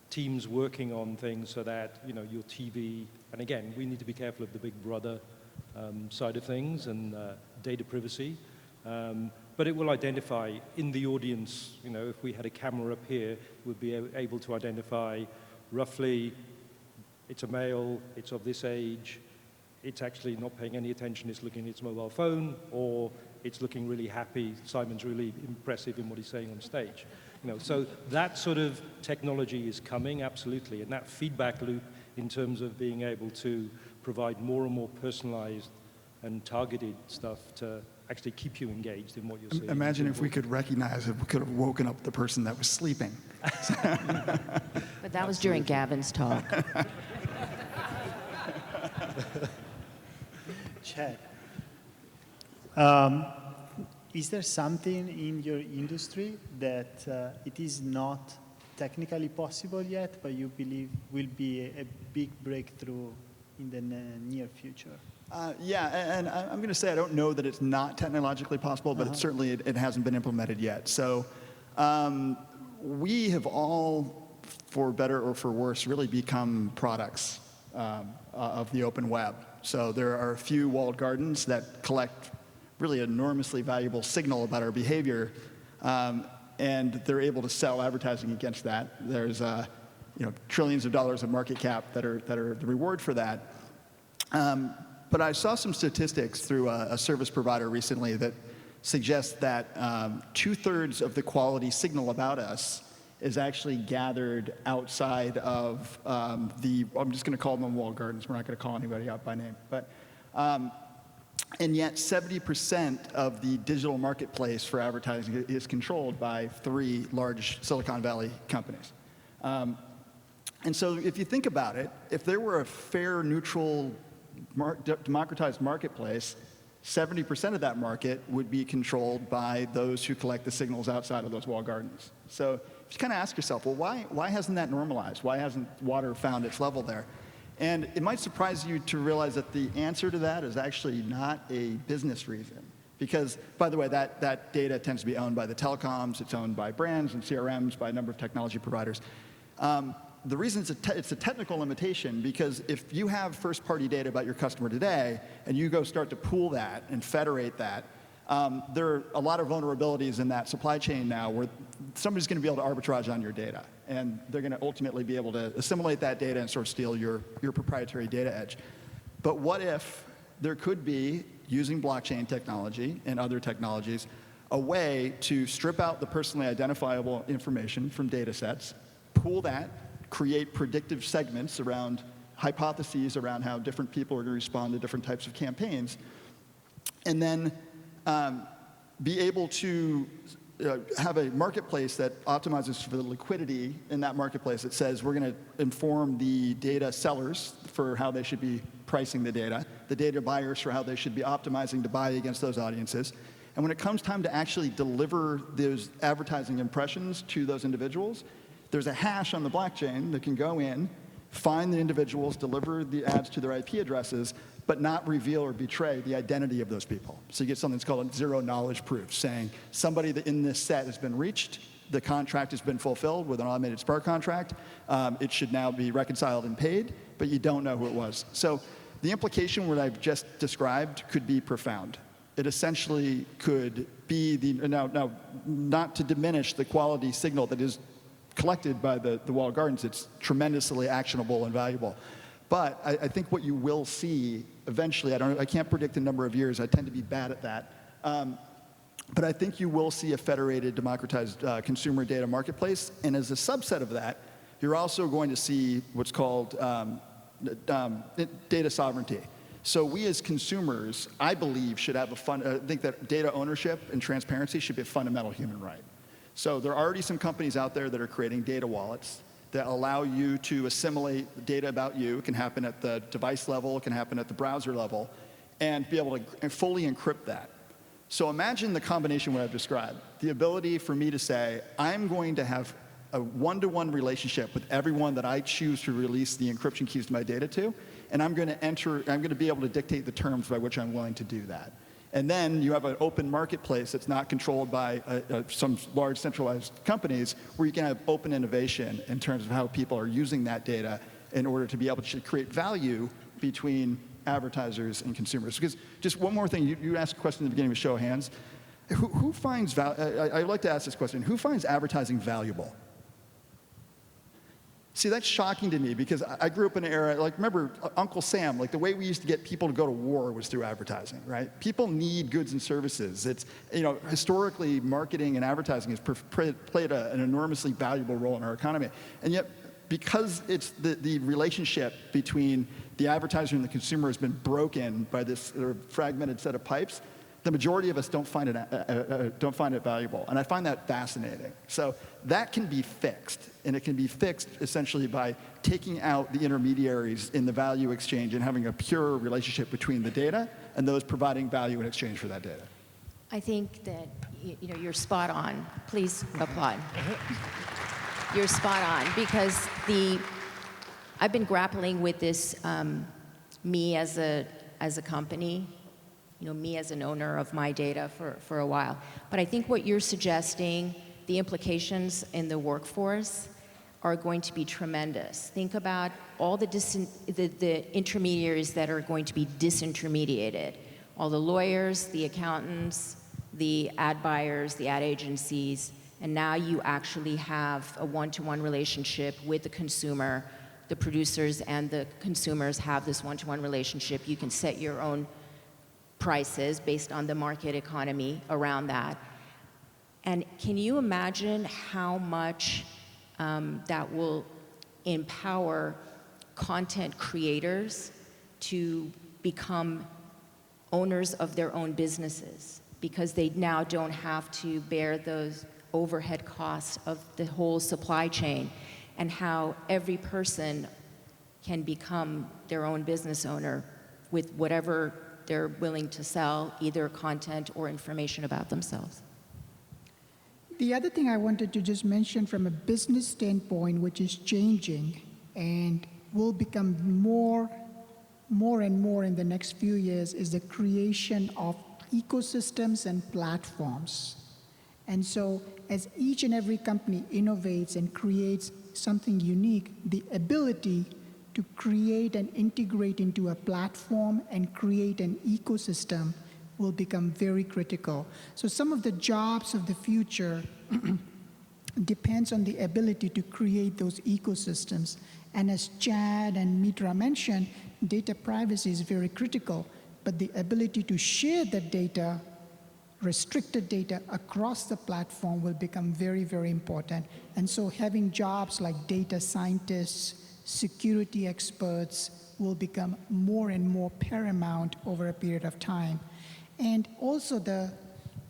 teams working on things so that, you know, your TV, and again, we need to be careful of the big brother side of things and data privacy. But it will identify in the audience, you know, if we had a camera up here, we'd be able to identify roughly, it's a male, it's of this age, it's actually not paying any attention, it's looking at its mobile phone, or it's looking really happy, Simon's really impressive in what he's saying on stage. You know, so that sort of technology is coming, absolutely, and that feedback loop in terms of being able to provide more and more personalized and targeted stuff to actually keep you engaged in what you're seeing. Imagine if we could recognize if we could have woken up the person that was sleeping. But that was during Gavin's talk. Chad, is there something in your industry that it is not technically possible yet, but you believe will be a big breakthrough in the near future? Yeah, and I'm going to say I don't know that it's not technologically possible, but certainly it hasn't been implemented yet. So we have all, for better or for worse, really become products of the open web. So there are a few walled gardens that collect really enormously valuable signal about our behavior, and they're able to sell advertising against that. There's trillions of dollars of market cap that are the reward for that. But I saw some statistics through a service provider recently that suggests that 2/3 of the quality signal about us is actually gathered outside of I'm just going to call them walled gardens. We're not going to call anybody out by name. But, and yet 70% of the digital marketplace for advertising is controlled by 3 large Silicon Valley companies. And so if you think about it, if there were a fair, neutral, democratized marketplace, 70% of that market would be controlled by those who collect the signals outside of those walled gardens. So if you kind of ask yourself, well, why hasn't that normalized? Why hasn't water found its level there? And it might surprise you to realize that the answer to that is actually not a business reason. Because, by the way, that data tends to be owned by the telecoms, it's owned by brands and CRMs, by a number of technology providers. The reason it's a technical limitation, because if you have first-party data about your customer today, and you go start to pool that and federate that, there are a lot of vulnerabilities in that supply chain now where somebody's going to be able to arbitrage on your data. And they're going to ultimately be able to assimilate that data and sort of steal your proprietary data edge. But what if there could be, using blockchain technology and other technologies, a way to strip out the personally identifiable information from data sets, pool that, create predictive segments around hypotheses around how different people are going to respond to different types of campaigns, and then be able to have a marketplace that optimizes for the liquidity in that marketplace. It says we're going to inform the data sellers for how they should be pricing the data buyers for how they should be optimizing to buy against those audiences. And when it comes time to actually deliver those advertising impressions to those individuals, there's a hash on the blockchain that can go in, find the individuals, deliver the ads to their IP addresses, but not reveal or betray the identity of those people. So you get something that's called a zero-knowledge proof, saying somebody that in this set has been reached, the contract has been fulfilled with an automated smart contract, it should now be reconciled and paid, but you don't know who it was. So the implication what I've just described could be profound. it essentially could be now not to diminish the quality signal that is collected by the walled gardens. It's tremendously actionable and valuable. But I think what you will see eventually, I can't predict the number of years, I tend to be bad at that, but I think you will see a federated, democratized consumer data marketplace, and as a subset of that, you're also going to see what's called data sovereignty. So we as consumers, I believe, should have I think that data ownership and transparency should be a fundamental human right. So there are already some companies out there that are creating data wallets that allow you to assimilate data about you. It can happen at the device level, it can happen at the browser level, and be able to fully encrypt that. So imagine the combination what I've described. The ability for me to say, I'm going to have a one-to-one relationship with everyone that I choose to release the encryption keys to my data to, and I'm going to be able to dictate the terms by which I'm willing to do that. And then you have an open marketplace that's not controlled by some large centralized companies, where you can have open innovation in terms of how people are using that data in order to be able to create value between advertisers and consumers. Because just one more thing, you asked a question at the beginning of show of hands. Who finds I'd like to ask this question. Who finds advertising valuable? See, that's shocking to me, because I grew up in an era, like, remember Uncle Sam, like the way we used to get people to go to war was through advertising, right? People need goods and services. It's, historically, marketing and advertising has played an enormously valuable role in our economy. And yet, because it's the relationship between the advertiser and the consumer has been broken by this fragmented set of pipes, the majority of us don't find it valuable, and I find that fascinating. So that can be fixed, and it can be fixed essentially by taking out the intermediaries in the value exchange and having a pure relationship between the data and those providing value in exchange for that data. I think that you're spot on. Please applaud. You're spot on, because I've been grappling with this, me as a company, me as an owner of my data for a while. But I think what you're suggesting, the implications in the workforce are going to be tremendous. Think about all the intermediaries that are going to be disintermediated. All the lawyers, the accountants, the ad buyers, the ad agencies, and now you actually have a one-to-one relationship with the consumer. The producers and the consumers have this one-to-one relationship. You can set your own prices based on the market economy around that. And can you imagine how much that will empower content creators to become owners of their own businesses, because they now don't have to bear those overhead costs of the whole supply chain, and how every person can become their own business owner with whatever they're willing to sell, either content or information about themselves. The other thing I wanted to just mention from a business standpoint, which is changing and will become more and more in the next few years, is the creation of ecosystems and platforms. And so as each and every company innovates and creates something unique, the ability to create and integrate into a platform and create an ecosystem will become very critical. So some of the jobs of the future depends on the ability to create those ecosystems. And as Chad and Mitra mentioned, data privacy is very critical, but the ability to share that data, restricted data across the platform, will become very, very important. And so having jobs like data scientists, security experts will become more and more paramount over a period of time. And also the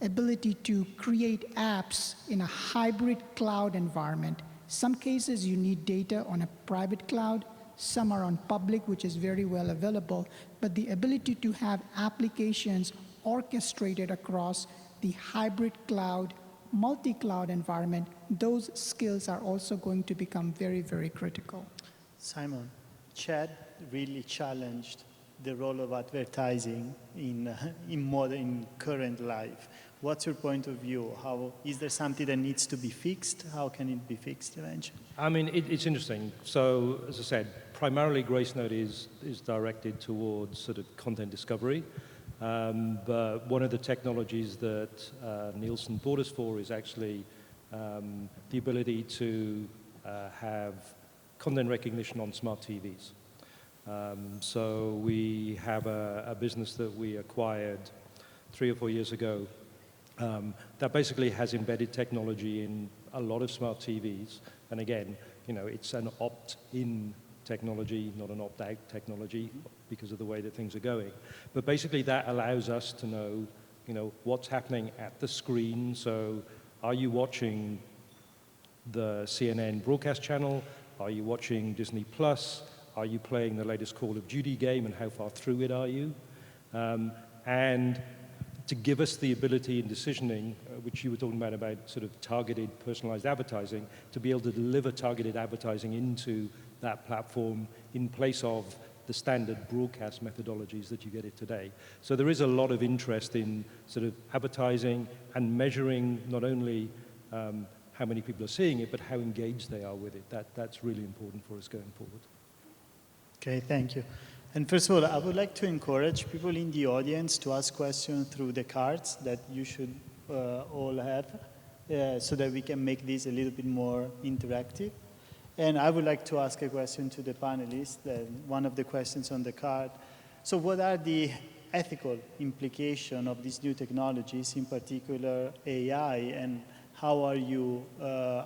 ability to create apps in a hybrid cloud environment. Some cases you need data on a private cloud, some are on public, which is very well available, but the ability to have applications orchestrated across the hybrid cloud, multi-cloud environment, those skills are also going to become very, very critical. Simon, Chad really challenged the role of advertising in current life. What's your point of view? Is there something that needs to be fixed? How can it be fixed eventually? I mean, it's interesting. So, as I said, primarily Gracenote is directed towards sort of content discovery. But one of the technologies that Nielsen bought us for is actually the ability to have content recognition on smart TVs. So we have a business that we acquired 3 or 4 years ago that basically has embedded technology in a lot of smart TVs. And again, you know, it's an opt-in technology, not an opt-out technology because of the way that things are going. But basically that allows us to know, you know, what's happening at the screen. So are you watching the CNN broadcast channel? Are you watching Disney Plus? Are you playing the latest Call of Duty game, and how far through it are you? And to give us the ability in decisioning, which you were talking about sort of targeted, personalized advertising, to be able to deliver targeted advertising into that platform in place of the standard broadcast methodologies that you get it today. So there is a lot of interest in sort of advertising and measuring not only how many people are seeing it, but how engaged they are with it. That's really important for us going forward. Okay, thank you. And first of all, I would like to encourage people in the audience to ask questions through the cards that you should all have, so that we can make this a little bit more interactive. And I would like to ask a question to the panelists, one of the questions on the card. So what are the ethical implications of these new technologies, in particular AI, and how are you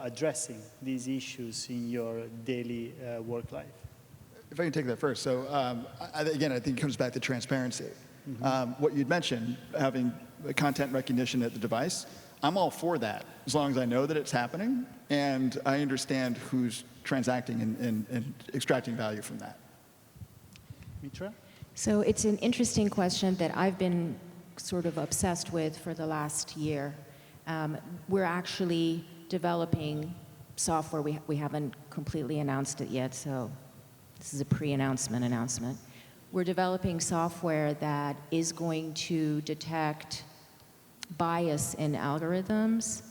addressing these issues in your daily work life? If I can take that first. So again, I think it comes back to transparency. What you'd mentioned, having content recognition at the device, I'm all for that, as long as I know that it's happening and I understand who's transacting and extracting value from that. Mitra? So it's an interesting question that I've been sort of obsessed with for the last year. We're actually developing software. We haven't completely announced it yet, so this is a pre-announcement announcement. We're developing software that is going to detect bias in algorithms.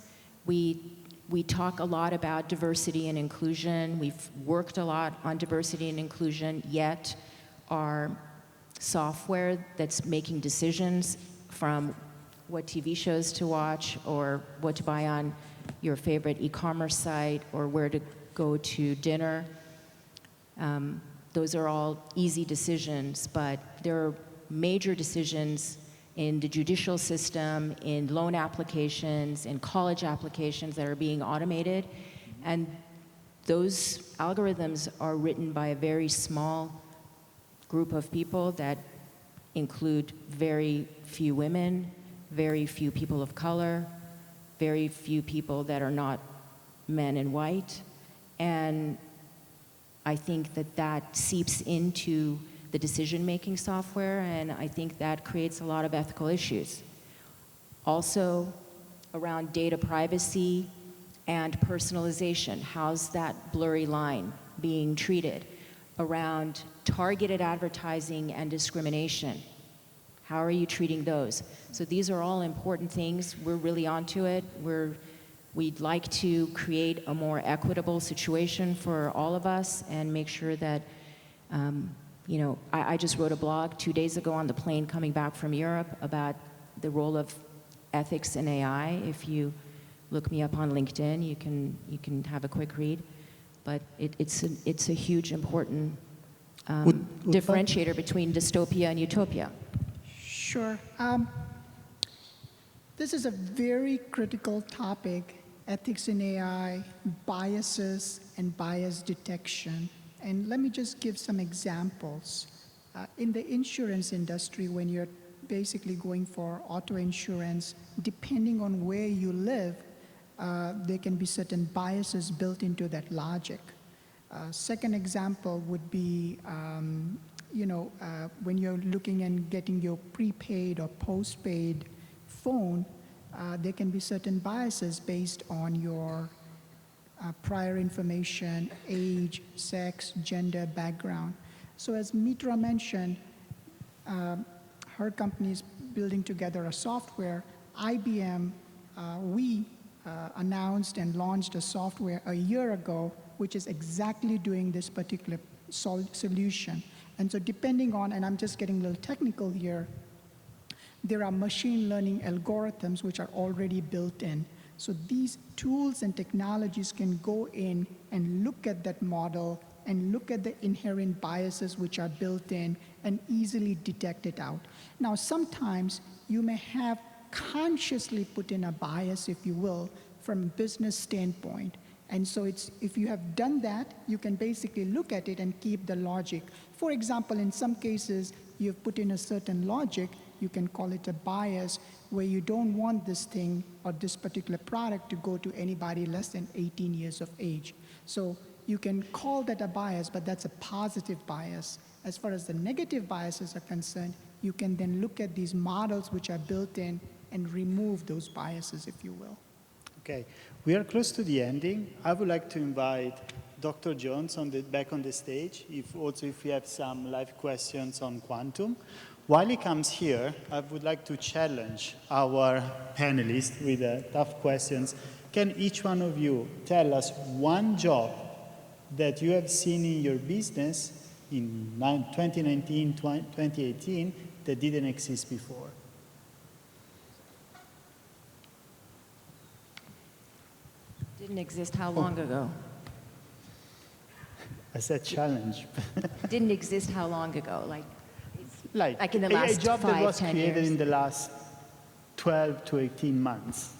We talk a lot about diversity and inclusion. We've worked a lot on diversity and inclusion, yet our software that's making decisions from what TV shows to watch or what to buy on your favorite e-commerce site or where to go to dinner, those are all easy decisions, but there are major decisions in the judicial system, in loan applications, in college applications that are being automated. And those algorithms are written by a very small group of people that include very few women, very few people of color, very few people that are not men and white. And I think that that seeps into the decision-making software, and I think that creates a lot of ethical issues. Also, around data privacy and personalization, how's that blurry line being treated? Around targeted advertising and discrimination, how are you treating those? So these are all important things. We're really onto it. We'd like to create a more equitable situation for all of us and make sure that, you know, I just wrote a blog 2 days ago on the plane coming back from Europe about the role of ethics in AI. If you look me up on LinkedIn, you can have a quick read. But it's a huge, important differentiator between dystopia and utopia. Sure. This is a very critical topic, ethics in AI, biases, and bias detection. And let me just give some examples. In the insurance industry, when you're basically going for auto insurance, depending on where you live, there can be certain biases built into that logic. Second example would be, when you're looking and getting your prepaid or postpaid phone, there can be certain biases based on your prior information, age, sex, gender, background. So as Mitra mentioned, her company is building together a software. IBM, we announced and launched a software a year ago, which is exactly doing this particular solution. And so depending on, and I'm just getting a little technical here, there are machine learning algorithms which are already built in. So these tools and technologies can go in and look at that model and look at the inherent biases which are built in and easily detect it out. Now, sometimes you may have consciously put in a bias, if you will, from a business standpoint. And so if you have done that, you can basically look at it and keep the logic. For example, in some cases, you've put in a certain logic, you can call it a bias, where you don't want this thing or this particular product to go to anybody less than 18 years of age. So you can call that a bias, but that's a positive bias. As far as the negative biases are concerned, you can then look at these models which are built in and remove those biases, if you will. Okay, we are close to the ending. I would like to invite Dr. Jones back on the stage, if we have some live questions on quantum. While he comes here, I would like to challenge our panelists with tough questions. Can each one of you tell us one job that you have seen in your business in 2019, 2018 that didn't exist before? Didn't exist how long ago? I said challenge. Didn't exist how long ago? Like in the last a job 5, that was 10 created years? in the last 12 to 18 months.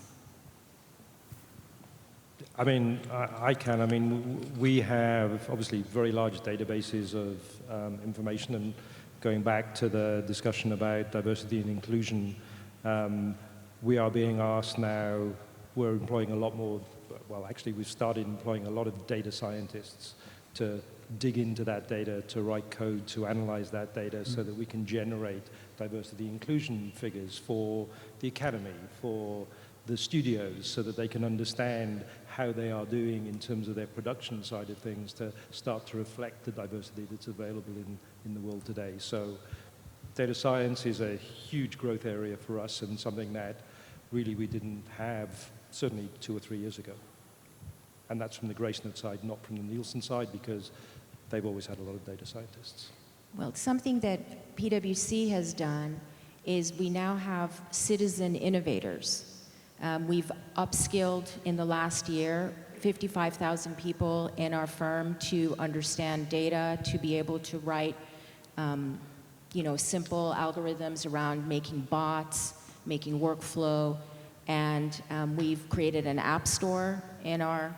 I mean, I can. I mean, we have obviously very large databases of information, and going back to the discussion about diversity and inclusion, we are being asked now, we're employing a lot more, well, actually, we've started employing a lot of data scientists to dig into that data, to write code, to analyze that data so that we can generate diversity inclusion figures for the academy, for the studios, so that they can understand how they are doing in terms of their production side of things to start to reflect the diversity that's available in the world today. So data science is a huge growth area for us and something that really we didn't have certainly 2 or 3 years ago. And that's from the Gracenet side, not from the Nielsen side, because they've always had a lot of data scientists. Well, something that PwC has done is we now have citizen innovators. We've upskilled in the last year 55,000 people in our firm to understand data, to be able to write simple algorithms around making bots, making workflow, and we've created an app store in our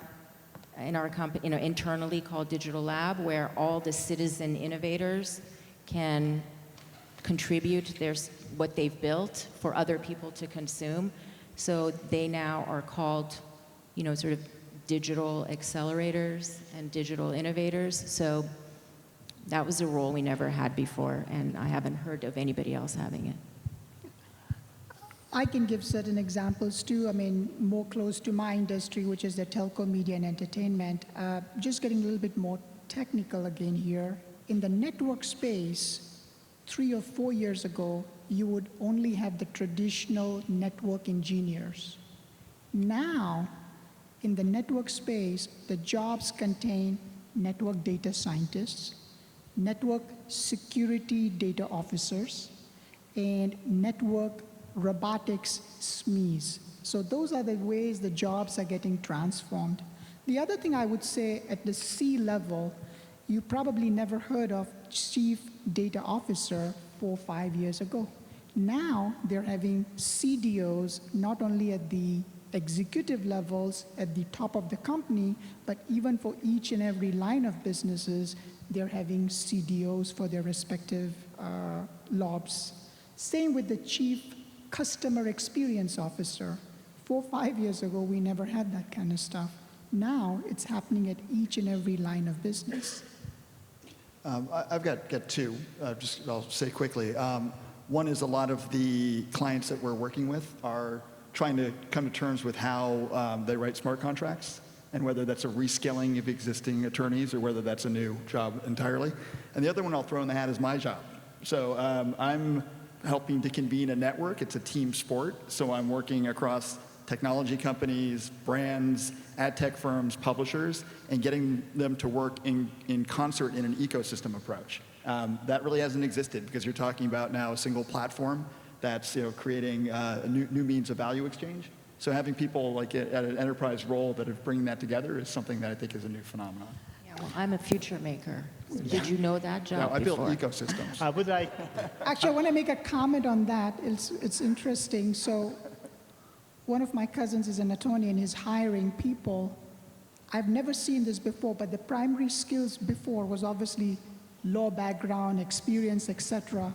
company, internally called Digital Lab, where all the citizen innovators can contribute what they've built for other people to consume. So they now are called, sort of digital accelerators and digital innovators. So that was a role we never had before, and I haven't heard of anybody else having it. I can give certain examples too. I mean, more close to my industry, which is the telco, media, and entertainment. Just getting a little bit more technical again here. In the network space, 3 or 4 years ago, you would only have the traditional network engineers. Now, in the network space, the jobs contain network data scientists, network security data officers, and network robotics SMEs. So those are the ways the jobs are getting transformed. The other thing I would say at the C level, you probably never heard of Chief Data Officer 4 or 5 years ago. Now they're having CDOs not only at the executive levels at the top of the company, but even for each and every line of businesses, they're having CDOs for their respective LOBs. Same with the Chief Customer Experience Officer. 4 or 5 years ago, we never had that kind of stuff. Now it's happening at each and every line of business. I've got two, I'll say quickly. One is a lot of the clients that we're working with are trying to come to terms with how they write smart contracts, and whether that's a reskilling of existing attorneys or whether that's a new job entirely. And the other one I'll throw in the hat is my job. So I'm helping to convene a network. It's a team sport, so I'm working across technology companies, brands, ad tech firms, publishers, and getting them to work in concert in an ecosystem approach. That really hasn't existed because you're talking about now a single platform that's creating new means of value exchange. So having people like at an enterprise role that are bringing that together is something that I think is a new phenomenon. Yeah, well, I'm a future maker. Did you know that, Joe? I built ecosystems. I would like. Actually, I want to make a comment on that. It's interesting. So one of my cousins is an attorney and he's hiring people. I've never seen this before, but the primary skills before was obviously law background, experience, etc.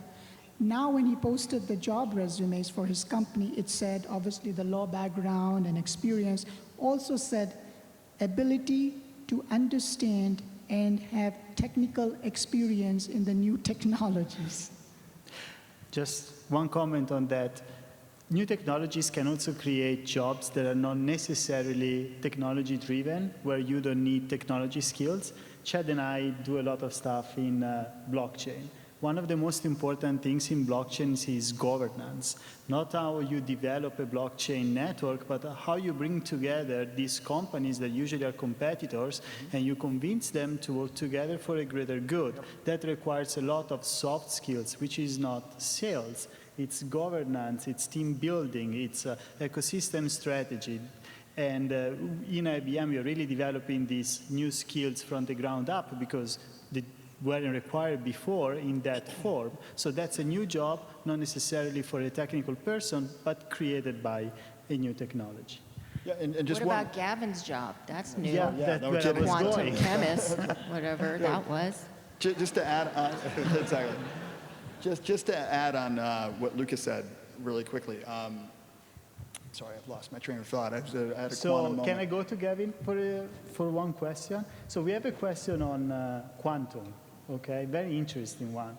Now when he posted the job resumes for his company, it said obviously the law background and experience, also said ability to understand and have technical experience in the new technologies. Just one comment on that. New technologies can also create jobs that are not necessarily technology-driven, where you don't need technology skills. Chad and I do a lot of stuff in blockchain. One of the most important things in blockchains is governance. Not how you develop a blockchain network, but how you bring together these companies that usually are competitors, and you convince them to work together for a greater good. That requires a lot of soft skills, which is not sales. It's governance, it's team building, it's ecosystem strategy. And in IBM, we're really developing these new skills from the ground up because they weren't required before in that form. So that's a new job, not necessarily for a technical person, but created by a new technology. Yeah, and just what about Gavin's job? That's new. Yeah, that's where I was Quantum going. chemist, whatever that was. Just to add on, exactly. Just to add on what Lucas said really quickly. Sorry, I've lost my train of thought. I had a quantum moment. Can I go to Gavin for one question? So we have a question on quantum, okay? Very interesting one.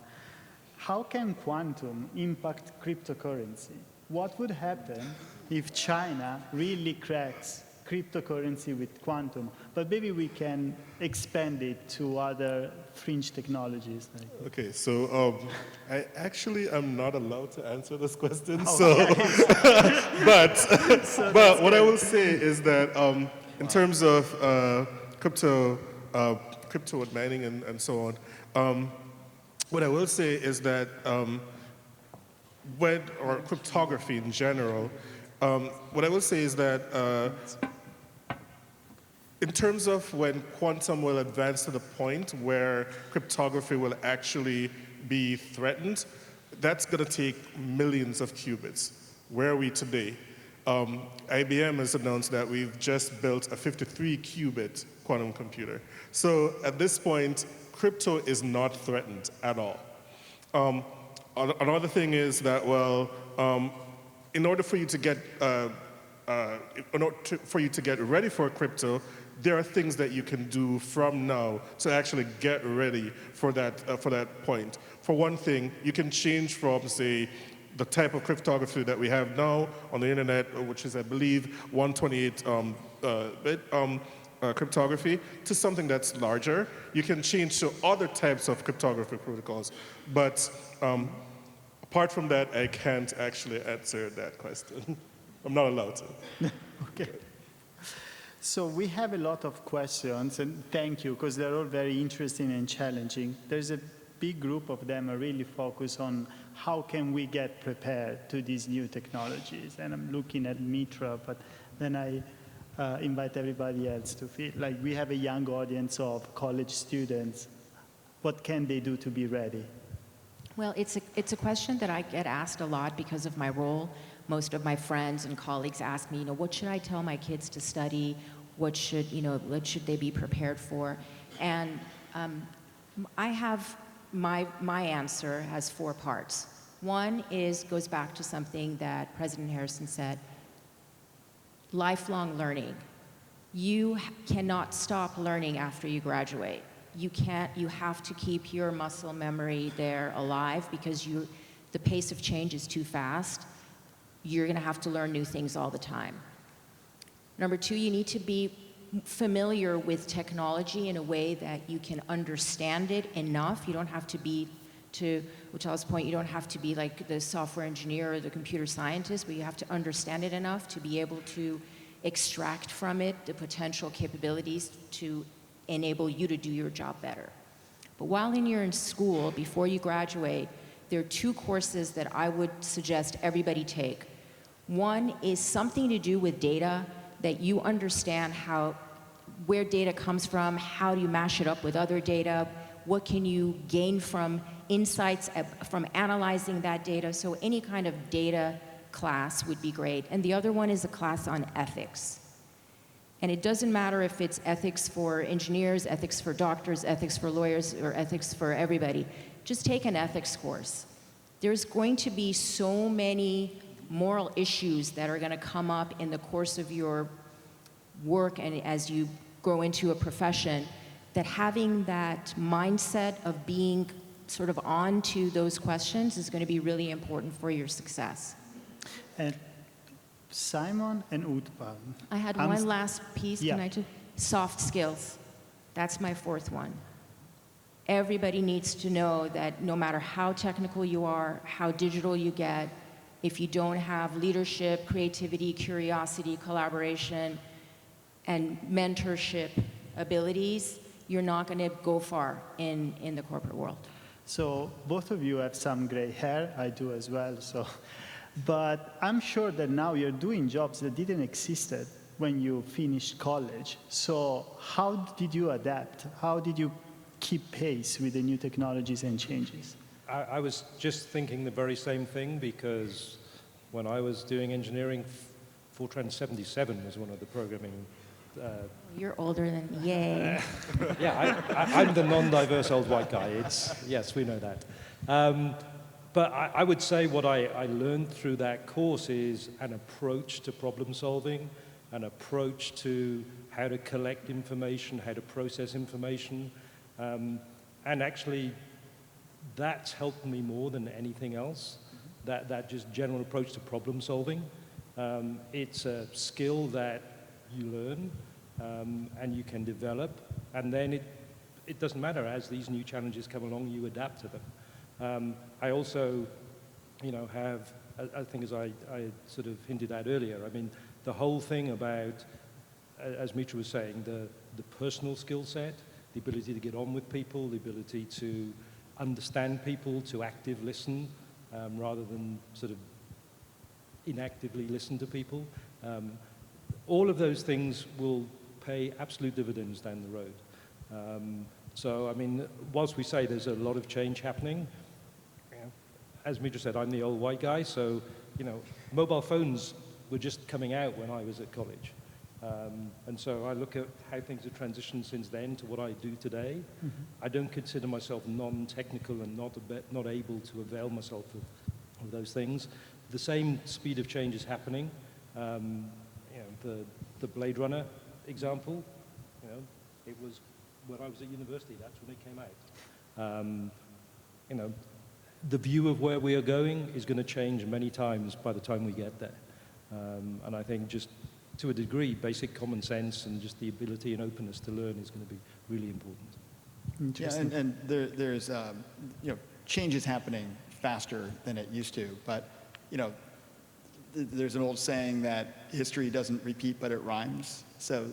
How can quantum impact cryptocurrency? What would happen if China really cracks cryptocurrency with quantum? But maybe we can expand it to other fringe technologies. Okay, so I actually am not allowed to answer this question. But what I will say is that in terms of crypto and mining and so on, what I will say is that or cryptography in general, what I will say is that in terms of when quantum will advance to the point where cryptography will actually be threatened, that's going to take millions of qubits. Where are we today? IBM has announced that we've just built a 53-qubit quantum computer. So at this point, crypto is not threatened at all. Another thing is that, well, in order for you to get ready for crypto, there are things that you can do from now to actually get ready for that point. For one thing, you can change from, say, the type of cryptography that we have now on the internet, which is, I believe, 128-bit cryptography, to something that's larger. You can change to other types of cryptography protocols. But apart from that, I can't actually answer that question. I'm not allowed to. Okay. So we have a lot of questions, and thank you, because they're all very interesting and challenging. There's a big group of them are really focused on how can we get prepared to these new technologies. And I'm looking at Mitra, but then I invite everybody else to feel like we have a young audience of college students. What can they do to be ready? Well, it's a question that I get asked a lot because of my role. Most of my friends and colleagues ask me, what should I tell my kids to study? What should they be prepared for? And I have my answer has 4 parts. One goes back to something that President Harrison said, lifelong learning. You cannot stop learning after you graduate. You have to keep your muscle memory there alive because the pace of change is too fast. You're going to have to learn new things all the time. Number 2, you need to be familiar with technology in a way that you can understand it enough. You don't have to be, to Utal's point, you don't have to be like the software engineer or the computer scientist, but you have to understand it enough to be able to extract from it the potential capabilities to enable you to do your job better. But while you're in school, before you graduate, there are two courses that I would suggest everybody take. One is something to do with data, that you understand where data comes from, how do you mash it up with other data, what can you gain from insights from analyzing that data. So any kind of data class would be great. And the other one is a class on ethics. And it doesn't matter if it's ethics for engineers, ethics for doctors, ethics for lawyers, or ethics for everybody. Just take an ethics course. There's going to be so many moral issues that are going to come up in the course of your work and as you grow into a profession, that having that mindset of being sort of on to those questions is going to be really important for your success. And Simon and Utpal. I had one last piece. Yeah. Can I just? Soft skills. That's my fourth one. Everybody needs to know that no matter how technical you are, how digital you get, if you don't have leadership, creativity, curiosity, collaboration, and mentorship abilities, you're not going to go far in the corporate world. So both of you have some gray hair. I do as well. But I'm sure that now you're doing jobs that didn't exist when you finished college. So how did you adapt? How did you keep pace with the new technologies and changes? I was just thinking the very same thing, because when I was doing engineering, Fortran 77 was one of the programming. You're older than me. Yay. Yeah, I'm the non-diverse old white guy. Yes, we know that. But I would say what I learned through that course is an approach to problem solving, an approach to how to collect information, how to process information. And actually, that's helped me more than anything else, that just general approach to problem solving. It's a skill that you learn and you can develop, and then it doesn't matter. As these new challenges come along, you adapt to them. I also, have, I think as I sort of hinted at earlier, I mean, the whole thing about, as Mitra was saying, the personal skill set, the ability to get on with people, the ability to understand people, to active listen, rather than sort of inactively listen to people. All of those things will pay absolute dividends down the road. So, I mean, whilst we say there's a lot of change happening, as Mitra said, I'm the old white guy, so, mobile phones were just coming out when I was at college. And so I look at how things have transitioned since then to what I do today. Mm-hmm. I don't consider myself non-technical and not able to avail myself of those things. The same speed of change is happening. The Blade Runner example, it was when I was at university, that's when it came out. The view of where we are going is going to change many times by the time we get there. And I think just to a degree, basic common sense and just the ability and openness to learn is going to be really important. Yeah, and there's change is happening faster than it used to, but there's an old saying that history doesn't repeat, but it rhymes. So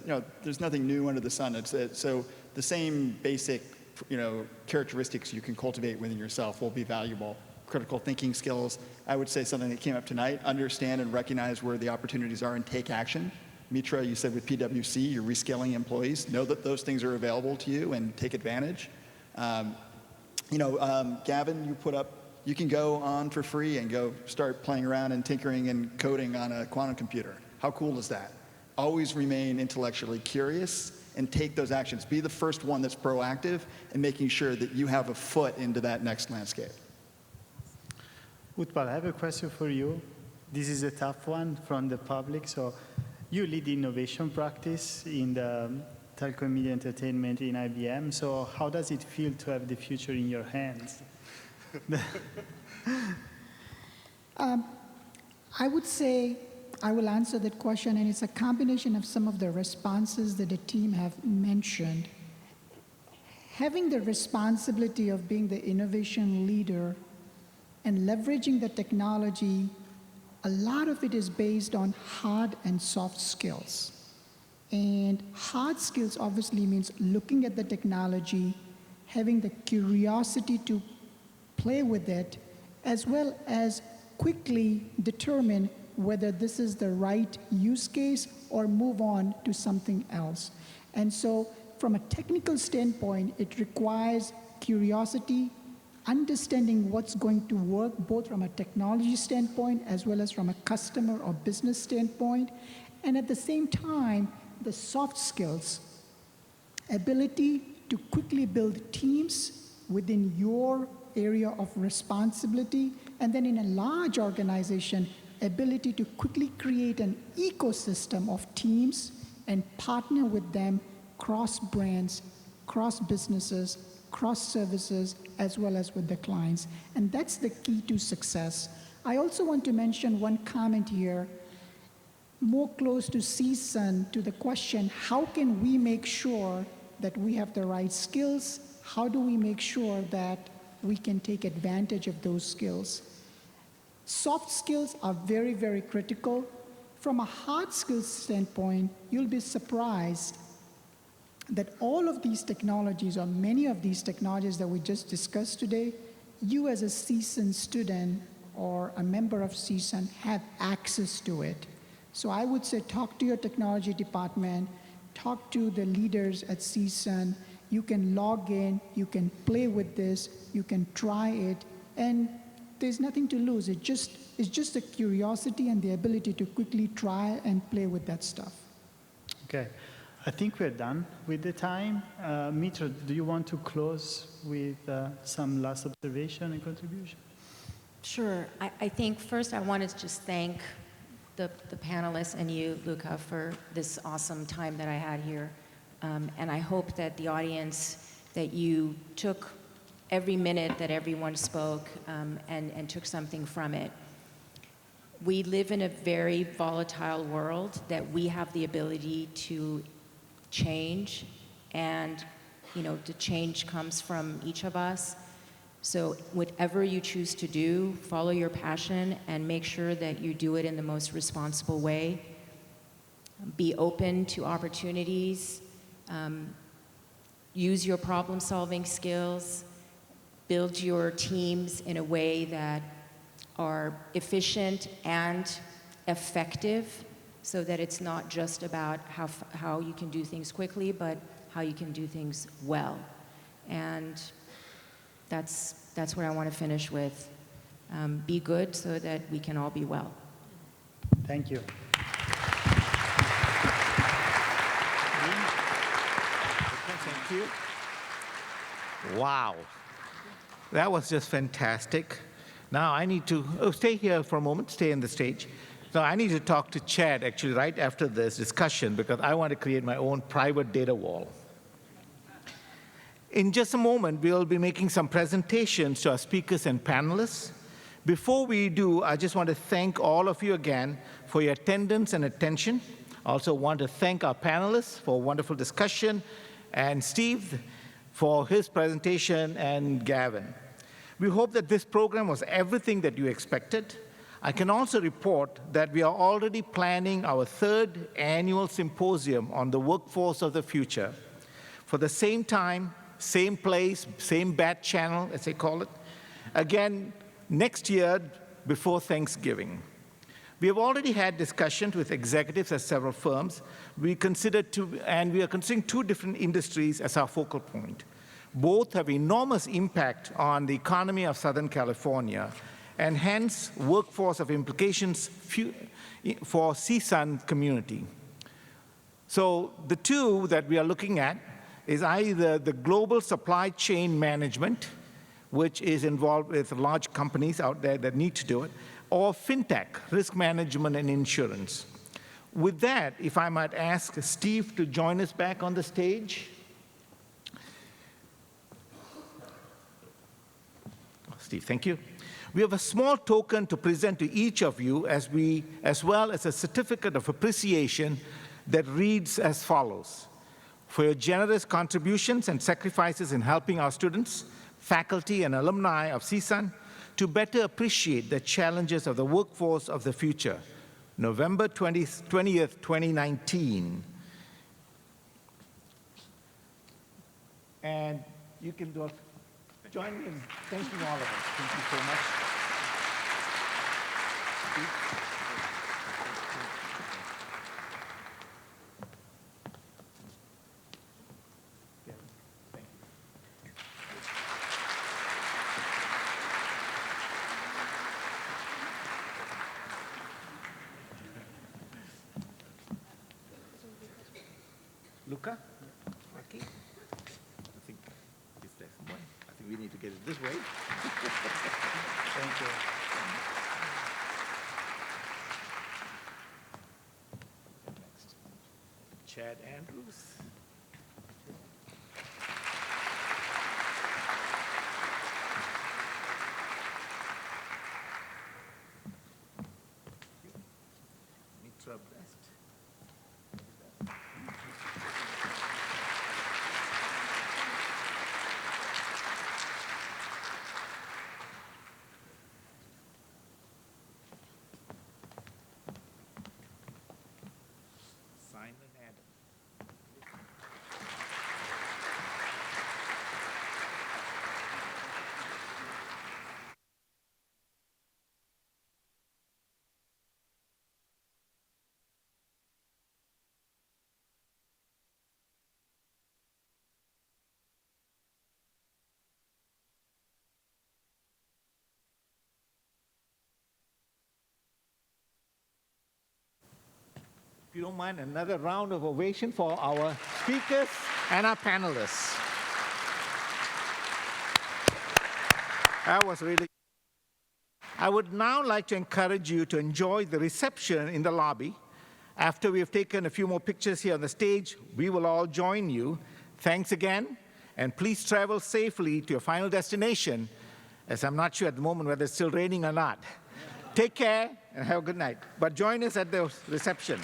there's nothing new under the sun. So the same basic characteristics you can cultivate within yourself will be valuable. Critical thinking skills, I would say something that came up tonight, understand and recognize where the opportunities are and take action. Mitra, you said with PwC, you're reskilling employees. Know that those things are available to you and take advantage. Gavin, you put up, you can go on for free and go start playing around and tinkering and coding on a quantum computer. How cool is that? Always remain intellectually curious and take those actions. Be the first one that's proactive and making sure that you have a foot into that next landscape. Utpal, I have a question for you. This is a tough one from the public. So you lead the innovation practice in the telco media entertainment in IBM. So how does it feel to have the future in your hands? I would say I will answer that question, and it's a combination of some of the responses that the team have mentioned. Having the responsibility of being the innovation leader and leveraging the technology, a lot of it is based on hard and soft skills. And hard skills obviously means looking at the technology, having the curiosity to play with it, as well as quickly determine whether this is the right use case or move on to something else. And so from a technical standpoint, it requires curiosity, understanding what's going to work both from a technology standpoint as well as from a customer or business standpoint. And at the same time, the soft skills, ability to quickly build teams within your area of responsibility, and then in a large organization, ability to quickly create an ecosystem of teams and partner with them cross brands, cross businesses, cross services, as well as with the clients. And that's the key to success. I also want to mention one comment here, more close to CSUN, to the question, how can we make sure that we have the right skills? How do we make sure that we can take advantage of those skills? Soft skills are very, very critical. From a hard skills standpoint, you'll be surprised that all of these technologies, or many of these technologies that we just discussed today, you as a CSUN student or a member of CSUN have access to it. So I would say talk to your technology department, talk to the leaders at CSUN. You can log in, you can play with this, you can try it, and there's nothing to lose. It's just the curiosity and the ability to quickly try and play with that stuff. Okay, I think we're done with the time. Mitra, do you want to close with some last observation and contribution? Sure. I think first I want to just thank the panelists and you, Luca, for this awesome time that I had here. And I hope that the audience, that you took every minute that everyone spoke and took something from it. We live in a very volatile world that we have the ability to change, and the change comes from each of us. So whatever you choose to do, follow your passion and make sure that you do it in the most responsible way. Be open to opportunities. Use your problem-solving skills. Build your teams in a way that are efficient and effective, so that it's not just about how you can do things quickly, but how you can do things well. And that's what I want to finish with. Be good so that we can all be well. Thank you. Thank you. Wow. That was just fantastic. Now I need to stay here for a moment, stay on the stage. So I need to talk to Chad actually right after this discussion, because I want to create my own private data wall. In just a moment, we'll be making some presentations to our speakers and panelists. Before we do, I just want to thank all of you again for your attendance and attention. I also want to thank our panelists for a wonderful discussion, and Steve for his presentation, and Gavin. We hope that this program was everything that you expected. I can also report that we are already planning our 3rd annual symposium on the workforce of the future for the same time, same place, same bat channel, as they call it, again next year before Thanksgiving. We have already had discussions with executives at several firms. We are considering 2 different industries as our focal point. Both have enormous impact on the economy of Southern California, and hence workforce of implications for CSUN community. So the 2 that we are looking at is either the global supply chain management, which is involved with large companies out there that need to do it, or fintech, risk management and insurance. With that, if I might ask Steve to join us back on the stage. Steve, thank you. We have a small token to present to each of you, as well as a certificate of appreciation that reads as follows: for your generous contributions and sacrifices in helping our students, faculty, and alumni of CSUN to better appreciate the challenges of the workforce of the future. November 20th, 2019. And you can join me in thanking all of us. Thank you so much. Luca? Marky? I think it's there somewhere. I think we need to get it this way. Thank you. Next. Chad Andrews. Mitra Best. Simon Adam. If you don't mind, another round of ovation for our speakers and our panelists. That was really. I would now like to encourage you to enjoy the reception in the lobby. After we have taken a few more pictures here on the stage, we will all join you. Thanks again, and please travel safely to your final destination, as I'm not sure at the moment whether it's still raining or not. Take care and have a good night. But join us at the reception.